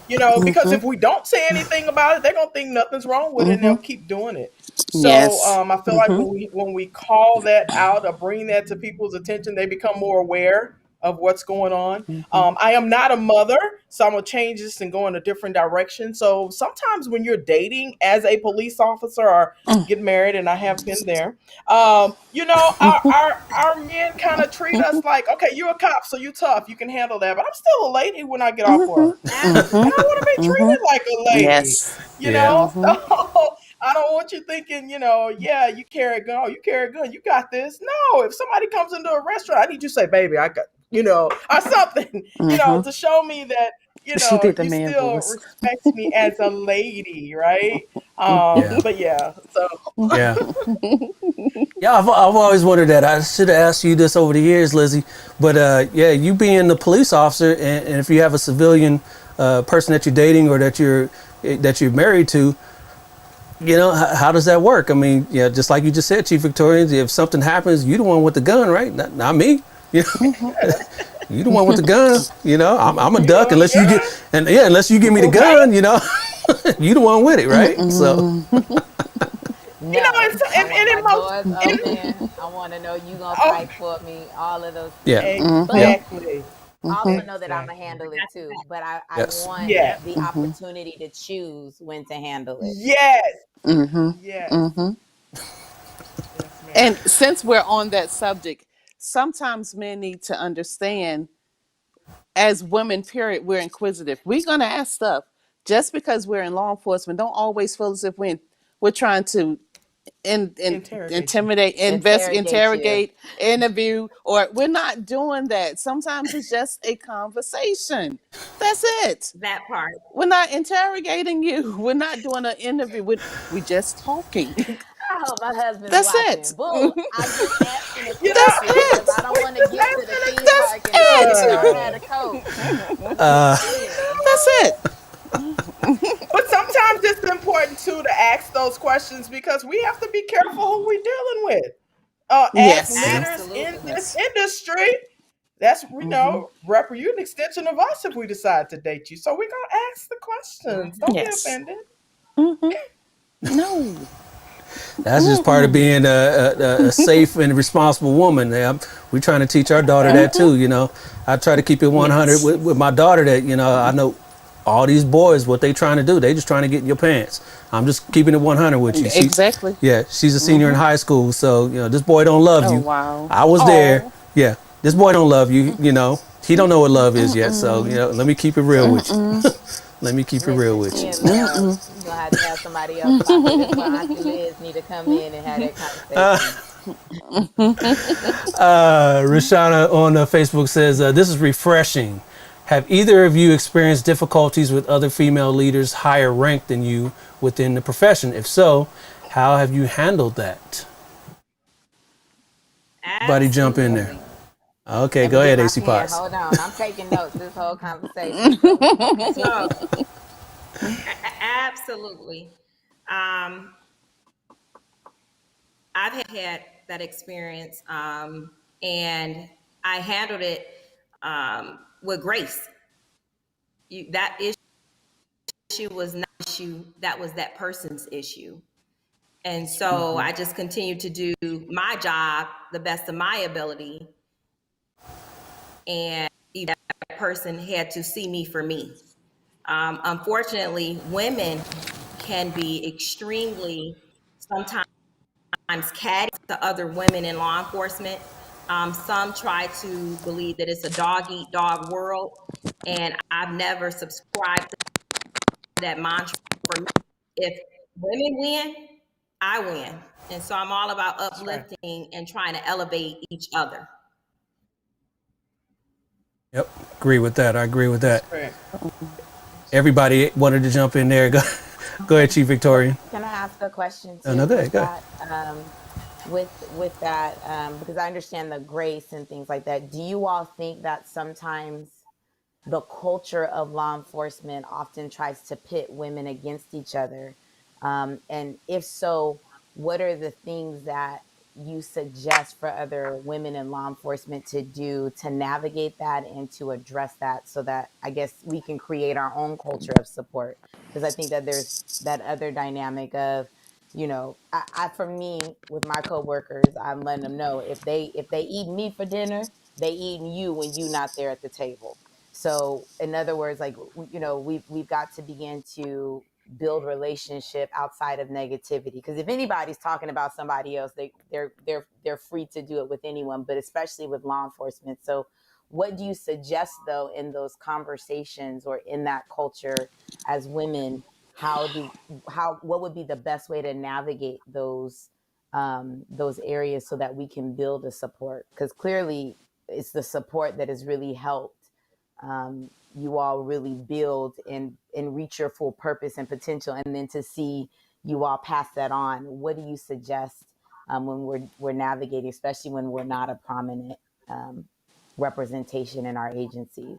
Because if we don't say anything about it, they're gonna think nothing's wrong with it and they'll keep doing it. So Yes. I feel like when we call that out or bring that to people's attention, they become more aware of what's going on. I am not a mother, so I'm gonna change this and go in a different direction. So sometimes when you're dating as a police officer or get married, and I have been there, our men kind of treat us like, okay, you're a cop, so you tough, you can handle that, but I'm still a lady when I get off work, and I want to be treated like a lady. Yes. So I don't want you thinking, yeah, you carry a gun, you got this. No, if somebody comes into a restaurant, I need you to say, baby, I got, or something, to show me that, She did the you man still voice. respect me as a lady, right? Yeah. But yeah, so. Yeah. Yeah, I've always wondered that. I should have asked you this over the years, Lizzie. But you being the police officer, and if you have a civilian person that you're dating or that you're married to, how does that work? I mean, just like you just said, Chief Victorians, if something happens, you the one with the gun, right? Not me. You you the one with the gun. I'm a You duck know, unless you unless you give me the okay. gun. You the one with it, right? So No, I and want my in most, doors open. I want to know you gonna oh, fight for me. All of those yeah, things, but yep, exactly, also know that I'm gonna handle it exactly. too. But I yes, want Yes, the opportunity to choose when to handle it. yes, yes, yes, ma'am. And since we're on that subject, sometimes men need to understand, as women, period, we're inquisitive. We're going to ask stuff. Just because we're in law enforcement, don't always feel as if we're trying to Interrogate you. intimidate, Interrogate you. interrogate, interview, or we're not doing that. Sometimes it's just a conversation. That's it. That part. We're not interrogating you. We're not doing an interview. We're just talking. I hope my husband's That's it. watching. Boo! I'm just asking a You know, That's question he because it. I don't was want to just get to the asking a theme That's park and I, it. had a coach. uh, Damn. That's it. But sometimes it's important too to ask those questions because we have to be careful who we're dealing with. As Yes. yeah, leaders in Absolutely. this Yes. industry, that's Mm-hmm. you're an extension of us if we decide to date you. So we're gonna ask the questions. Hmm. Don't be Yes. offended. Mm-hmm. No. that's just part of Mm-mm. being a safe and responsible woman. We're trying to teach our daughter that Mm-hmm. too. I try to keep it 100 Yes. with my daughter. That I know all these boys, what they trying to do, they just trying to get in your pants. I'm just keeping it 100 with you. Exactly. She's a senior in Mm-hmm. high school, so this boy don't love Oh you. wow. I was there. Oh. Yeah, this boy don't love you. He don't know what love is yet. So Mm-mm. let me keep it real with Mm-mm. you. Let me keep it real Listen, with she you. in love. Mm-mm. You're gonna have somebody else pop in. This is where Auntie Liz need to come in and have that conversation. Rashana on Facebook says, this is refreshing. Have either of you experienced difficulties with other female leaders higher ranked than you within the profession? If so, how have you handled that? Buddy, jump in there. Absolutely. Okay, Let me go get ahead, my AC pen. Potts. Hold on. I'm taking notes this whole conversation. So So, absolutely. Um, I've had that experience, and I handled it with grace. That issue was not an issue, that was that person's issue. And so Mm-hmm. I just continued to do my job the best of my ability. And that person had to see me for me. Unfortunately, women can be extremely sometimes catty to other women in law enforcement. Some try to believe that it's a dog eat dog world, and I've never subscribed to that mantra. For me, if women win, I win. And so I'm all about That's right. uplifting and trying to elevate each other. Yep, agree with that. I agree with That's that. correct. Everybody wanted to jump in there. Go ahead, Chief Victorian. can I ask a question Oh, no, too go with ahead, go ahead. that? With that, because I understand the grace and things like that. Do you all think that sometimes the culture of law enforcement often tries to pit women against each other? And if so, what are the things that you suggest for other women in law enforcement to do to navigate that and to address that so that I guess we can create our own culture of support? Because I think that there's that other dynamic of, for me with my coworkers, I'm letting them know if they eat me for dinner, they eating you when you not there at the table. So in other words, like, we've got to begin to build relationship outside of negativity, because if anybody's talking about somebody else, they're free to do it with anyone, but especially with law enforcement. So what do you suggest though in those conversations or in that culture as women? What would be the best way to navigate those areas so that we can build a support? Because clearly it's the support that has really helped you all really build and reach your full purpose and potential, and then to see you all pass that on. What do you suggest when we're navigating, especially when we're not a prominent um, representation in our agencies?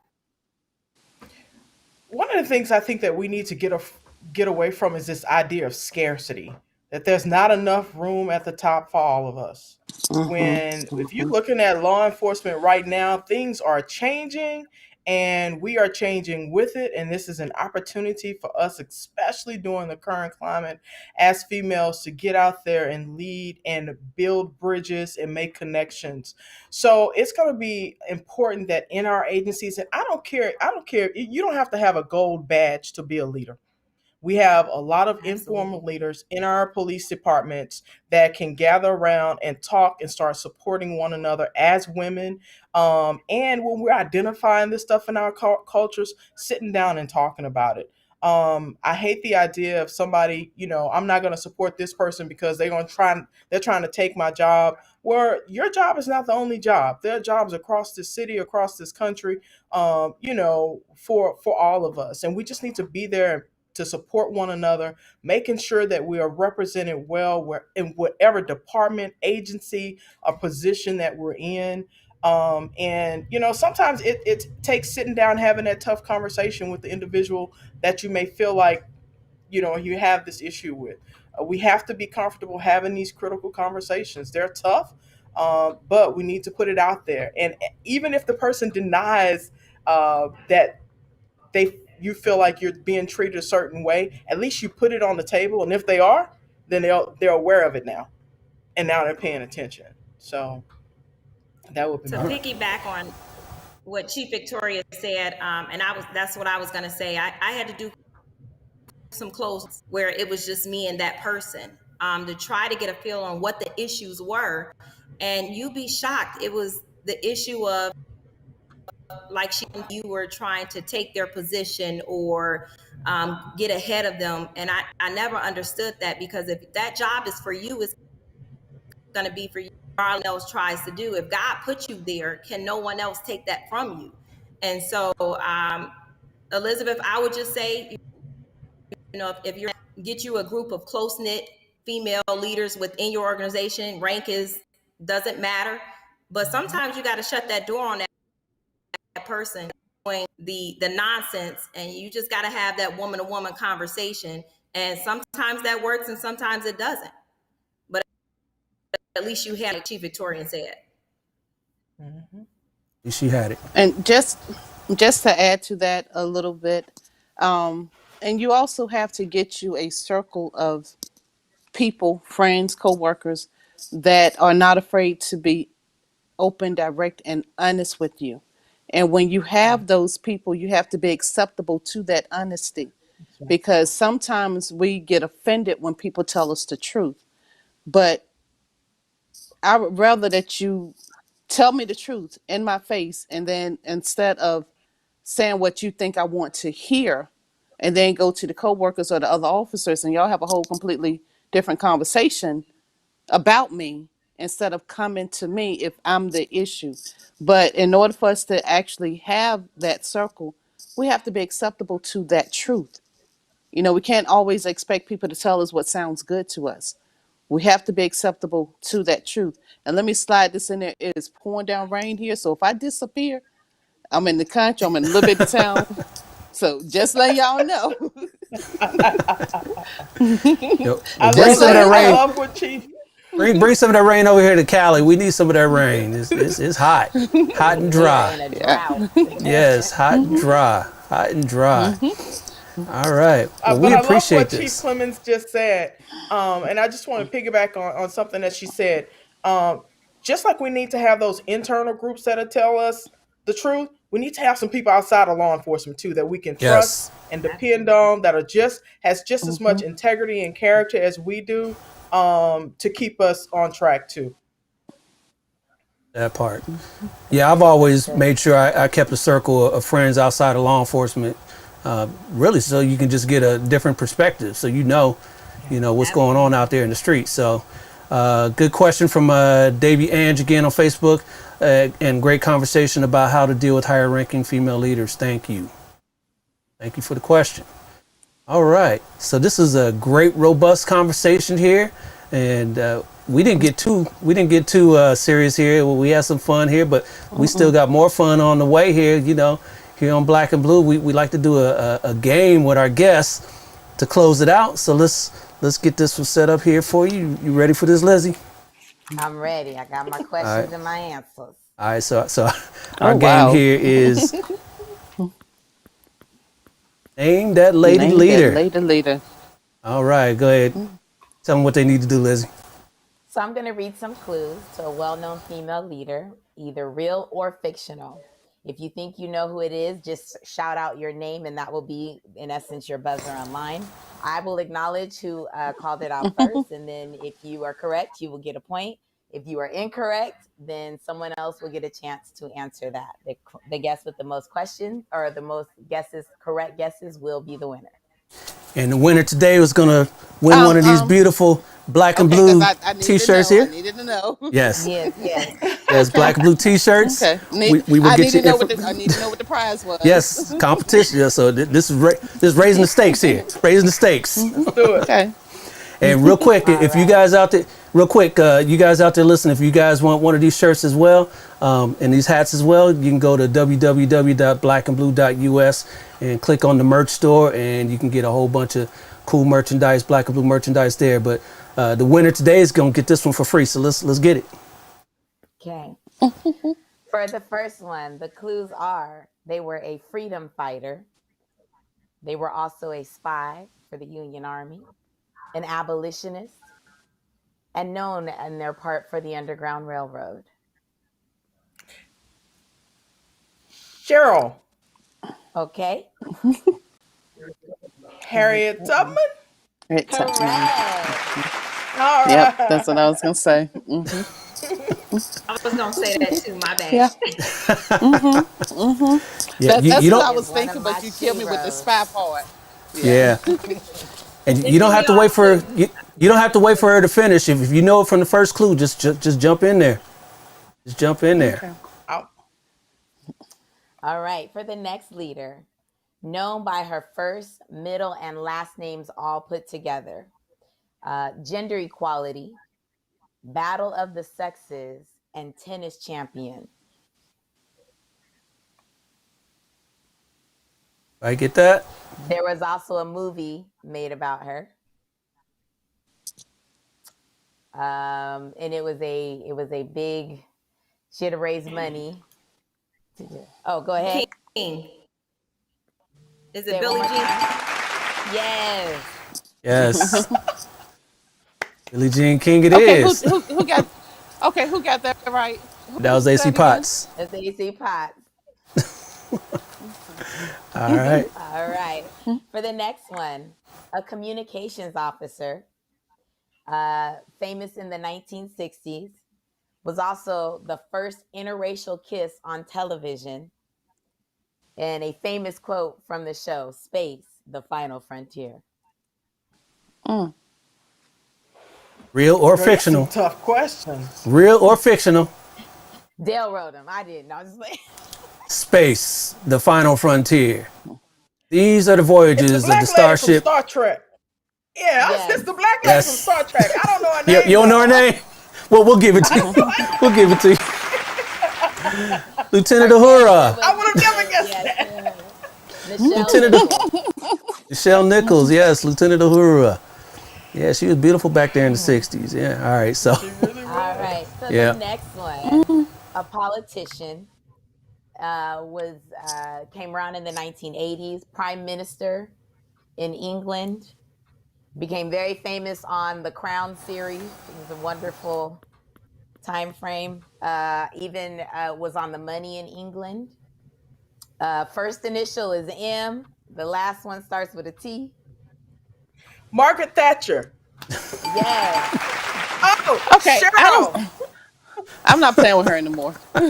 one of the things I think that we need to get away from is this idea of scarcity, that there's not enough room at the top for all of us. When if you're looking at law enforcement right now, things are changing and we are changing with it, and this is an opportunity for us, especially during the current climate as females, to get out there and lead and build bridges and make connections. So it's going to be important that in our agencies, and I don't care, you don't have to have a gold badge to be a leader. We have a lot of informal Absolutely. leaders in our police departments that can gather around and talk and start supporting one another as women. And when we're identifying this stuff in our cultures, sitting down and talking about it. I hate the idea of somebody, I'm not going to support this person because they're trying to take my job. Where your job is not the only job. There are jobs across this city, across this country, for all of us, and we just need to be there to support one another, making sure that we are represented well where in whatever department, agency, or position that we're in. And sometimes it takes sitting down, having that tough conversation with the individual that you may feel like you have this issue with. We have to be comfortable having these critical conversations. They're tough, but we need to put it out there. And even if the person denies that you feel like you're being treated a certain way, at least you put it on the table. And if they are, then they're aware of it now, and now they're paying attention. So that would be To my. piggyback on what Chief Victoria said, and that's what I was going to say. I had to do some close where it was just me and that person, to try to get a feel on what the issues were. And you'd be shocked. It was the issue of, like, you were trying to take their position or get ahead of them. And I never understood that, because if that job is for you, it's going to be for you. No one else tries to do. If God put you there, can no one else take that from you? And so, Elizabeth, I would just say, if you're get you a group of close knit female leaders within your organization, doesn't matter. But sometimes you got to shut that door on that person doing the nonsense, and you just got to have that woman to woman conversation. And sometimes that works, and sometimes it doesn't. But at least you had, like Chief Victorian said. She had it. And just to add to that a little bit, and you also have to get you a circle of people, friends, co-workers that are not afraid to be open, direct, and honest with you. And when you have those people, you have to be acceptable to that honesty, because sometimes we get offended when people tell us the truth. But I would rather that you tell me the truth in my face, and then instead of saying what you think I want to hear, and then go to the coworkers or the other officers and y'all have a whole completely different conversation about me, instead of coming to me if I'm the issue. But in order for us to actually have that circle, we have to be acceptable to that truth. We can't always expect people to tell us what sounds good to us. We have to be acceptable to that truth. And let me slide this in there. It is pouring down rain here. So if I disappear, I'm in the country, I'm in a little bit of town. So just let y'all know. Yo, I bring love some of that. that I rain. love what Chief. Bring some of that rain over here to Cali. We need some of that rain. It's hot, hot and We are in dry. a drought. Yes, hot and dry, hot and dry. All right. Well, But we I love appreciate what Chief this. Clemens just said. And I just want to piggyback on something that she said. Um, just like we need to have those internal groups that'll tell us the truth, we need to have some people outside of law enforcement too that we can trust Yes, and depend on, that are has just as much integrity and character as we do, to keep us on track too. that part. Yeah, I've always made sure I kept a circle of friends outside of law enforcement, really, so you can just get a different perspective, so what's going on out there in the streets. So, good question from Davy Ange again on Facebook, and great conversation about how to deal with higher ranking female leaders. Thank you for the question. All right, so this is a great, robust conversation here, and we didn't get too serious here. We had some fun here, but we still got more fun on the way here. here on Black and Blue, we like to do a game with our guests to close it out. So let's get this one set up here for you. You ready for this, Lizzie? I'm ready. I got my questions and my answers. All right, so our game here is name that lady leader. Leader. All right, go ahead. Tell them what they need to do, Lizzie. So I'm going to read some clues to a well-known female leader, either real or fictional. If you think you know who it is, just shout out your name, and that will be, in essence, your buzzer online. I will acknowledge who called it out first, and then if you are correct, you will get a point. If you are incorrect, then someone else will get a chance to answer that. The guest with the most questions or the most correct guesses will be the winner. And the winner today was gonna win one of these beautiful black and blue T-shirts here. I needed to know. Yes. Yes, black and blue T-shirts. Okay. We will get you. I need to know what the prize was. Yes, competition. Yeah, so this is raising the stakes here. Raising the stakes. Let's do it. Okay. And real quick, if you guys out there, you guys out there listening, if you guys want one of these shirts as well, and these hats as well, you can go to www.blackandblue.us and click on the merch store, and you can get a whole bunch of cool merchandise, Black and Blue merchandise there. But the winner today is gonna get this one for free. So let's get it. Okay. For the first one, the clues are they were a freedom fighter. They were also a spy for the Union Army, an abolitionist, and known in their part for the Underground Railroad. Cheryl. Okay. Harriet Tubman. Correct. All right. Yep, that's what I was gonna say. I was gonna say that too. My bad. Yeah. Yeah, That's you what I don't. was thinking, but you killed me with the spy part. Yeah. And you don't have to wait for you don't have to wait for her to finish. If you know it from the first clue, just jump in there. Just jump in there. Okay. All right. For the next leader, known by her first, middle, and last names all put together, gender equality, battle of the sexes, and tennis champion. I get that. There was also a movie made about her. And it was a big, she had to raise money. Oh, go ahead. King. Is Say it it Billie one more Jean? time. Yes. Yes. Billie Jean King it Okay, is. who got that right? That was AC Potts. That's AC Potts. All right. All right. For the next one, a communications officer, famous in the 1960s, was also the first interracial kiss on television, and a famous quote from the show, Space, the Final Frontier. Real or Girl, fictional? that's some tough questions. Real or fictional? Dale wrote them. I didn't. I was just like, Space, the Final Frontier. These are the voyages It's the black of the lady from starship. Star Trek. Yeah, Yes. it's the black lady from Star Trek. I don't know her name. You don't know her name? Well, we'll give it to you. We'll give it to you. Lieutenant Uhura. I would have never guessed that. Lieutenant Nichelle Nichols, yes, Lieutenant Uhura. Yeah, she was beautiful back there in the 60s. Yeah, all right, so. all right. So Yeah. the next one, a politician, came around in the 1980s, prime minister in England, became very famous on the Crown series. It was a wonderful time frame. Even was on The Money in England. First initial is M. The last one starts with a T. Margaret Thatcher. Yes. Oh, Okay, Cheryl. I'm not playing with her anymore. Hey,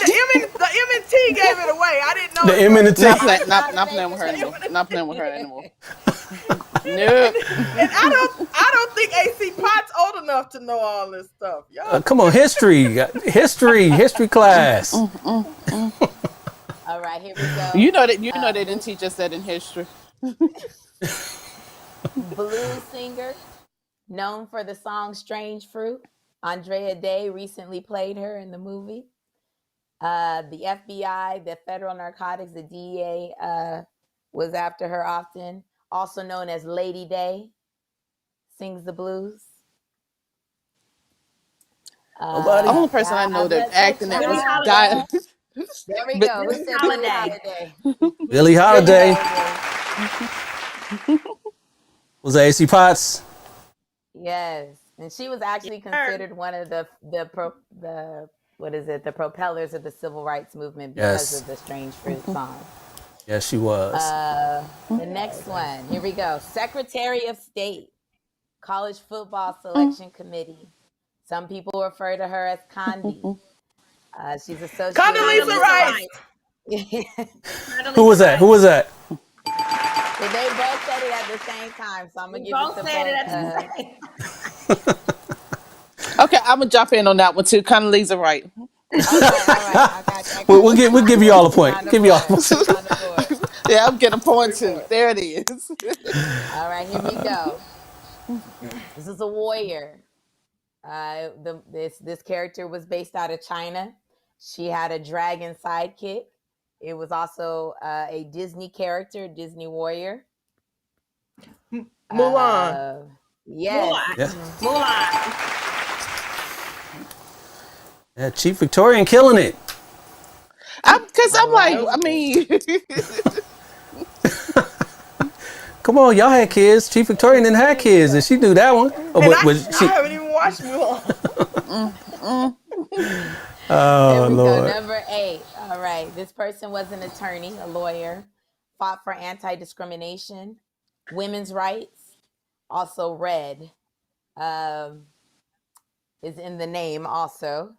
the M and T gave it away. I didn't know. The M and the T. Not playing with her anymore. Not playing with her anymore. Nope. And I don't think AC Potts old enough to know all this stuff. Y'all. Come on, history class. All right, here we go. You know they didn't teach us that in history. Blues singer, known for the song Strange Fruit. Andrea Day recently played her in the movie. The FBI, the Federal Narcotics, the DEA was after her often. Also known as Lady Day, sings the blues. Nobody. Only person I know that Let's say acting that Billie was Holiday. China. dying. There we But go. Who Billie said Billie Holiday. Holiday? Billie Billie Holiday. Holiday. Was that AC Potts? Yes, and she was actually Sir. considered one of the what is it? The propellers of the civil rights movement because Yes. of the Strange Fruit song. Yes, she was. The next one. Here we go. Secretary of State, College Football Selection Committee. Some people refer to her as Condi. She's associated Condoleezza with. Condoleezza Rice. Rice. Who was that? Who was that? They both said it at the same time, so I'm gonna We give it both to said it both. at the same. okay, I'm gonna jump in on that one too. Condoleezza Wright. All right. I got We'll give you all a point. Give you all a point. It's on the board. Yeah, I'm getting a point too. There it is. All right, here we go. This is a warrior. This character was based out of China. She had a dragon sidekick. It was also a Disney character, Disney warrior. Mulan. Yes. Yeah. Mulan. Yeah, Chief Victorian killing it. Because I'm like, That was I mean, Come on, y'all had kids. Chief Victorian didn't have kids, and she knew that one. Oh, And but was I she? haven't even watched Mulan. Oh There we Lord. go. Number 8. All right. This person was an attorney, a lawyer, fought for anti-discrimination, women's rights, also read. Is in the name also.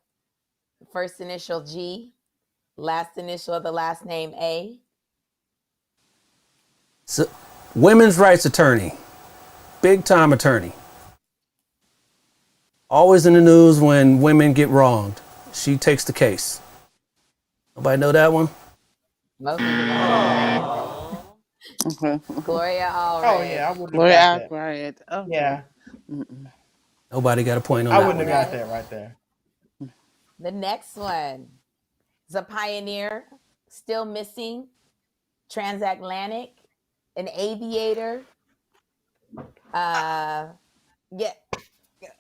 First initial G, last initial of the last name A. So, women's rights attorney, big time attorney. Always in the news when women get wronged. She takes the case. Nobody know that one? Most people know. Gloria Allred. Oh yeah, I wouldn't have Gloria got that. Albright. Okay. Yeah, Nobody got a point on I that wouldn't one. have got that right there. The next one is a pioneer, still missing, transatlantic, an aviator. Yeah,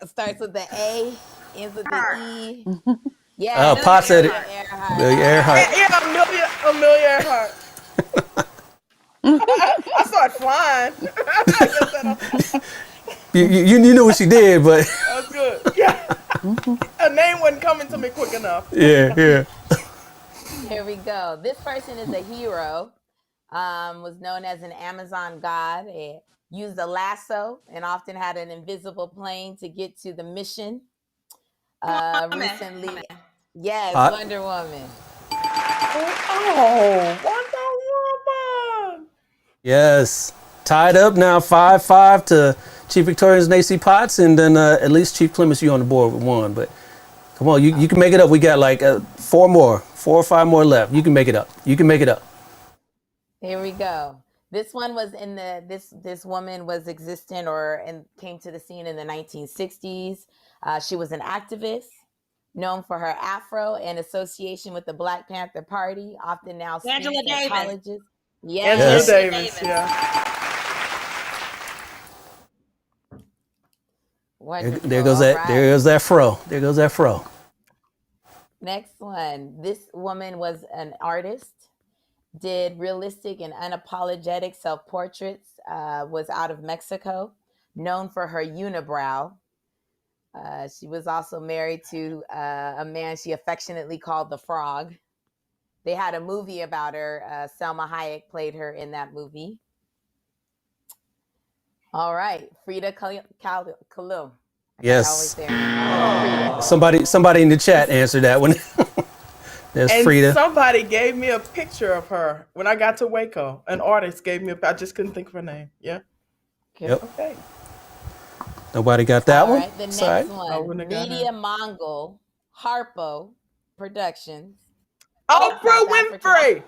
starts with the A, ends with the E. Yeah, Pot said it. Earhart. Billy Earhart. Yeah, Amelia Earhart. I started flying. You knew what she did, but That's good. Yeah, a name wasn't coming to me quick enough. yeah. Here we go. This person is a hero. Was known as an Amazon god. It used a lasso and often had an invisible plane to get to the mission. Recently, yes, Hot. Wonder Woman. Oh, Wonder Woman. Yes. Tied up now 5-5 to Chief Victorian's and AC Potts, and then at least Chief Clements, you on the board with one. But come on, you can make it up. We got like 4 or 5 more left. You can make it up. Here we go. This one was in the this woman was existent and came to the scene in the 1960s. She was an activist known for her afro and association with the Black Panther Party, often now Angela speaks at Davis. colleges. Angela Yes. Davis. Yeah. Wonderful. There goes that. All right. There goes that fro. There goes that fro. Next one. This woman was an artist, did realistic and unapologetic self-portraits, was out of Mexico, known for her unibrow. She was also married to a man she affectionately called the Frog. They had a movie about her. Selma Hayek played her in that movie. All right. Frida Kahlo. Yes. Frida. Somebody in the chat answered that one. There's And Frida. somebody gave me a picture of her when I got to Waco. An artist gave me I just couldn't think of her name. Yeah. Yep. Okay. Nobody got that All one. right, the next Sorry. one. Media Mongol, Harpo Productions. Oprah Winfrey.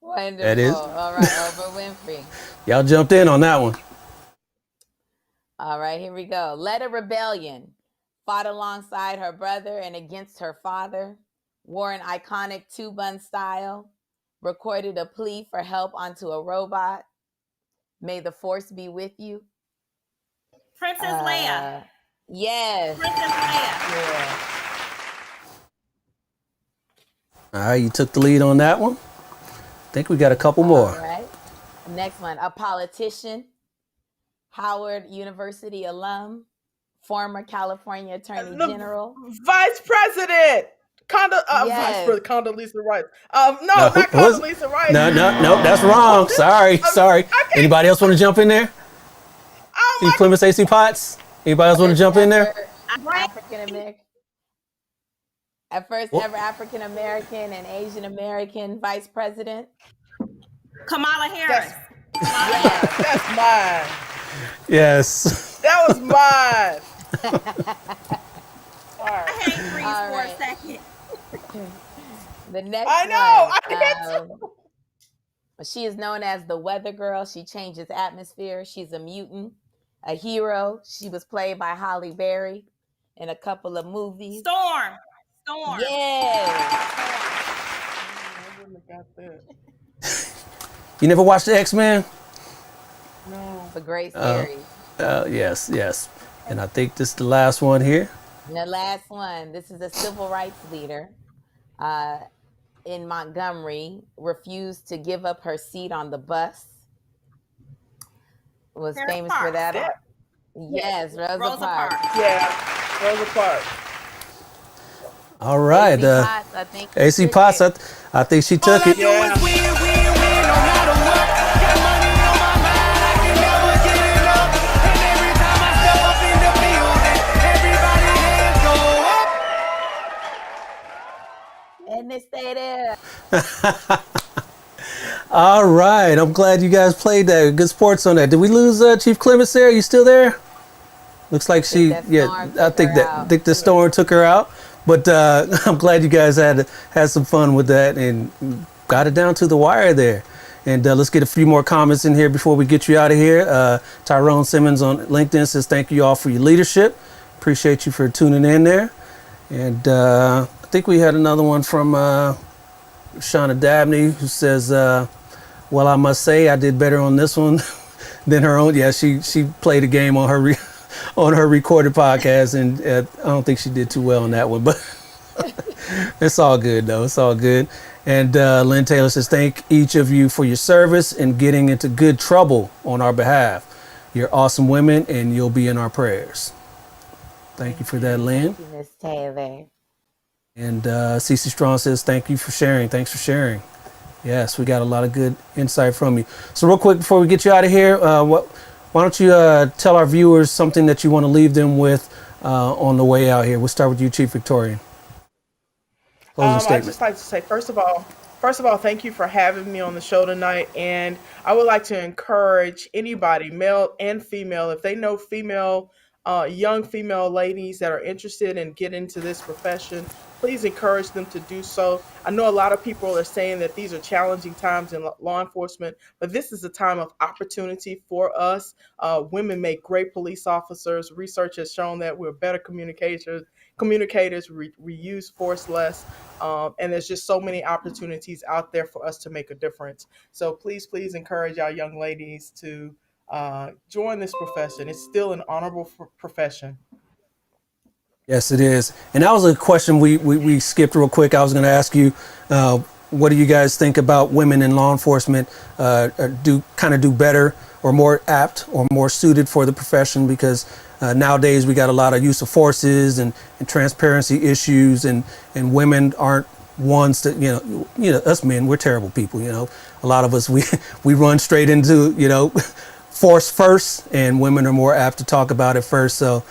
Wonderful. That is. All right, Oprah Winfrey. Y'all jumped in on that one. All right, here we go. Led a rebellion, fought alongside her brother and against her father, wore an iconic two-bun style, recorded a plea for help onto a robot. May the force be with you. Princess Leia. Yes. Princess Leia. Yeah. All right, you took the lead on that one. I think we got a couple more. All right. Next one. A politician, Howard University alum, former California Attorney General. Vice President. Yes. Vice President Condoleezza Rice. No, not Condoleezza Rice. No, that's wrong. Sorry. Anybody else want to jump in there? Oh Clements, AC Potts. Anybody else want to jump in there? African American. First ever African American and Asian American vice president. Kamala Harris. That's mine. Yes. That was mine. I hate freeze for a second. The next I know. one, she is known as the Weather Girl. She changes atmosphere. She's a mutant, a hero. She was played by Halle Berry in a couple of movies. Storm. Yes. I wouldn't have got that. You never watched the X-Men? No. It's a great series. Yes. And I think this is the last one here. And the last one, this is a civil rights leader in Montgomery, refused to give up her seat on the bus. Was famous for that. Yes, Rosa Parks. Yeah, Rosa Parks. All right. AC Potts, I think she took it. Yeah. And they stay there. All right. I'm glad you guys played that. Good sports on that. Did we lose Chief Clements there? Are you still there? Looks like she, I think the storm took her out. But I'm glad you guys had some fun with that and got it down to the wire there. And let's get a few more comments in here before we get you out of here. Tyrone Simmons on LinkedIn says, thank you all for your leadership. Appreciate you for tuning in there. And I think we had another one from Shauna Dabney who says, well, I must say I did better on this one than her own. Yeah, she played a game on her on her recorded podcast, and I don't think she did too well on that one, but it's all good though. It's all good. And Lynn Taylor says, thank each of you for your service and getting into good trouble on our behalf. You're awesome women and you'll be in our prayers. Thank you for that, Lynn. Thank you, Ms. Taylor. And Cece Strong says, thank you for sharing. Thanks for sharing. Yes, we got a lot of good insight from you. So real quick, before we get you out of here, why don't you tell our viewers something that you want to leave them with on the way out here? We'll start with you, Chief Victorian. I'd just like to say, first of all, thank you for having me on the show tonight. And I would like to encourage anybody, male and female, if they know young female ladies that are interested in getting into this profession, please encourage them to do so. I know a lot of people are saying that these are challenging times in law enforcement, but this is a time of opportunity for us. Women make great police officers. Research has shown that we're better communicators, we use force less, and there's just so many opportunities out there for us to make a difference. So please encourage our young ladies to join this profession. It's still an honorable profession. Yes, it is. And that was a question we skipped real quick. I was going to ask you, what do you guys think about women in law enforcement do better or more apt or more suited for the profession? Because nowadays we got a lot of use of forces and transparency issues, and women aren't ones that, you know, us men, we're terrible people. You know, a lot of us, we run straight into, force first, and women are more apt to talk about it first. So,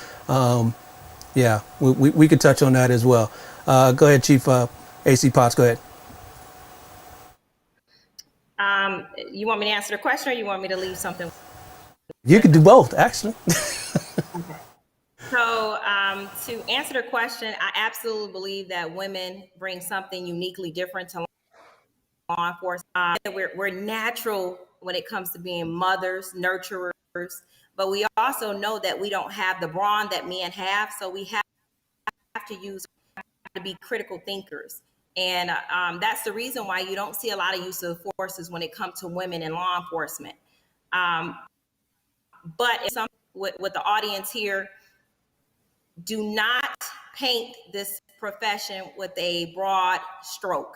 yeah, we could touch on that as well. Go ahead, Chief AC Potts. Go ahead. You want me to answer the question, or you want me to leave something? You could do both, actually. So to answer the question, I absolutely believe that women bring something uniquely different to law enforcement. We're natural when it comes to being mothers, nurturers, but we also know that we don't have the brawn that men have. So we have to be critical thinkers. And that's the reason why you don't see a lot of use of forces when it comes to women in law enforcement. But with the audience here, do not paint this profession with a broad stroke.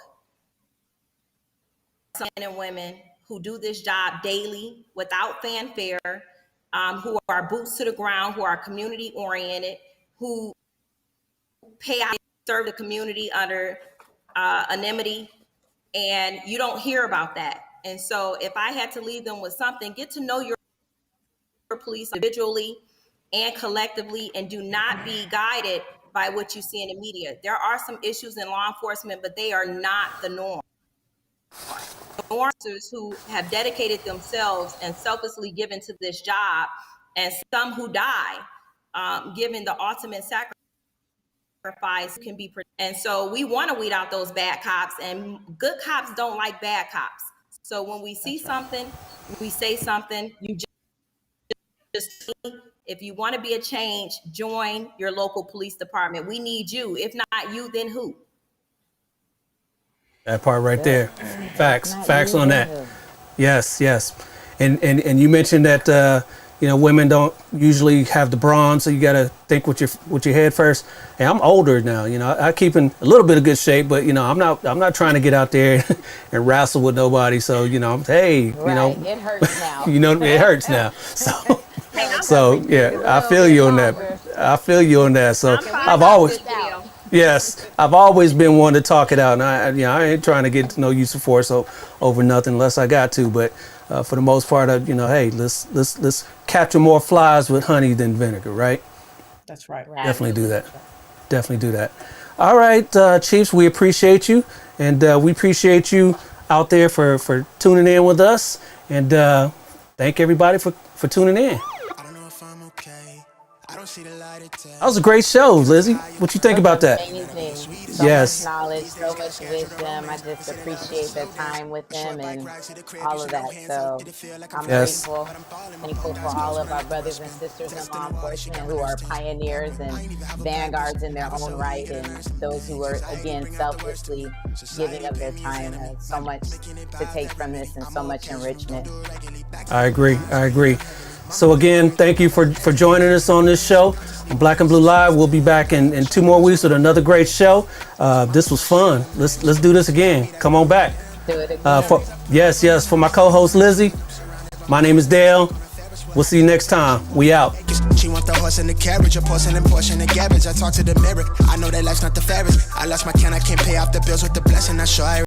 Men and women who do this job daily without fanfare, who are boots to the ground, who are community oriented, who pay out, serve the community under anonymity, and you don't hear about that. And so if I had to leave them with something, get to know your police individually and collectively, and do not be guided by what you see in the media. There are some issues in law enforcement, but they are not the norm. Officers who have dedicated themselves and selflessly given to this job, and some who die, given the ultimate sacrifice can be. And so we want to weed out those bad cops, and good cops don't like bad cops. So when we see something, we say something. You just, if you want to be a change, join your local police department. We need you. If not you, then who? That part right there. Facts on that. Yes. And you mentioned that women don't usually have the brawn, so you got to think with your head first. Hey, I'm older now. I keep in a little bit of good shape, but I'm not trying to get out there and wrestle with nobody. So It hurts now. It hurts now. So yeah, I feel you on that. So I've always been one to talk it out, and I ain't trying to get no use of force over nothing unless I got to. But for the most part, hey, let's capture more flies with honey than vinegar, right? That's right. Definitely do that. All right, Chiefs, we appreciate you, and we appreciate you out there for tuning in with us, and thank everybody for tuning in. That was a great show, Lizzie. What you think about that? Amazing. So much knowledge, so much wisdom. I just appreciate the time with them and all of that. So I'm thankful for all of our brothers and sisters in law enforcement who are pioneers and vanguards in their own right, and those who are, again, selflessly giving of their time. So much to take from this and so much enrichment. I agree. So again, thank you for joining us on this show on Black and Blue Live. We'll be back in 2 more weeks with another great show. This was fun. Let's do this again. Come on back. Do it again. For my co-host Lizzie, my name is Dale. We'll see you next time. We out. She want the horse and the carriage, a portion and portion of garbage. I talk to the mirror. I know that life's not the fairest. I lost my can, I can't pay off the bills with the blessing. I sure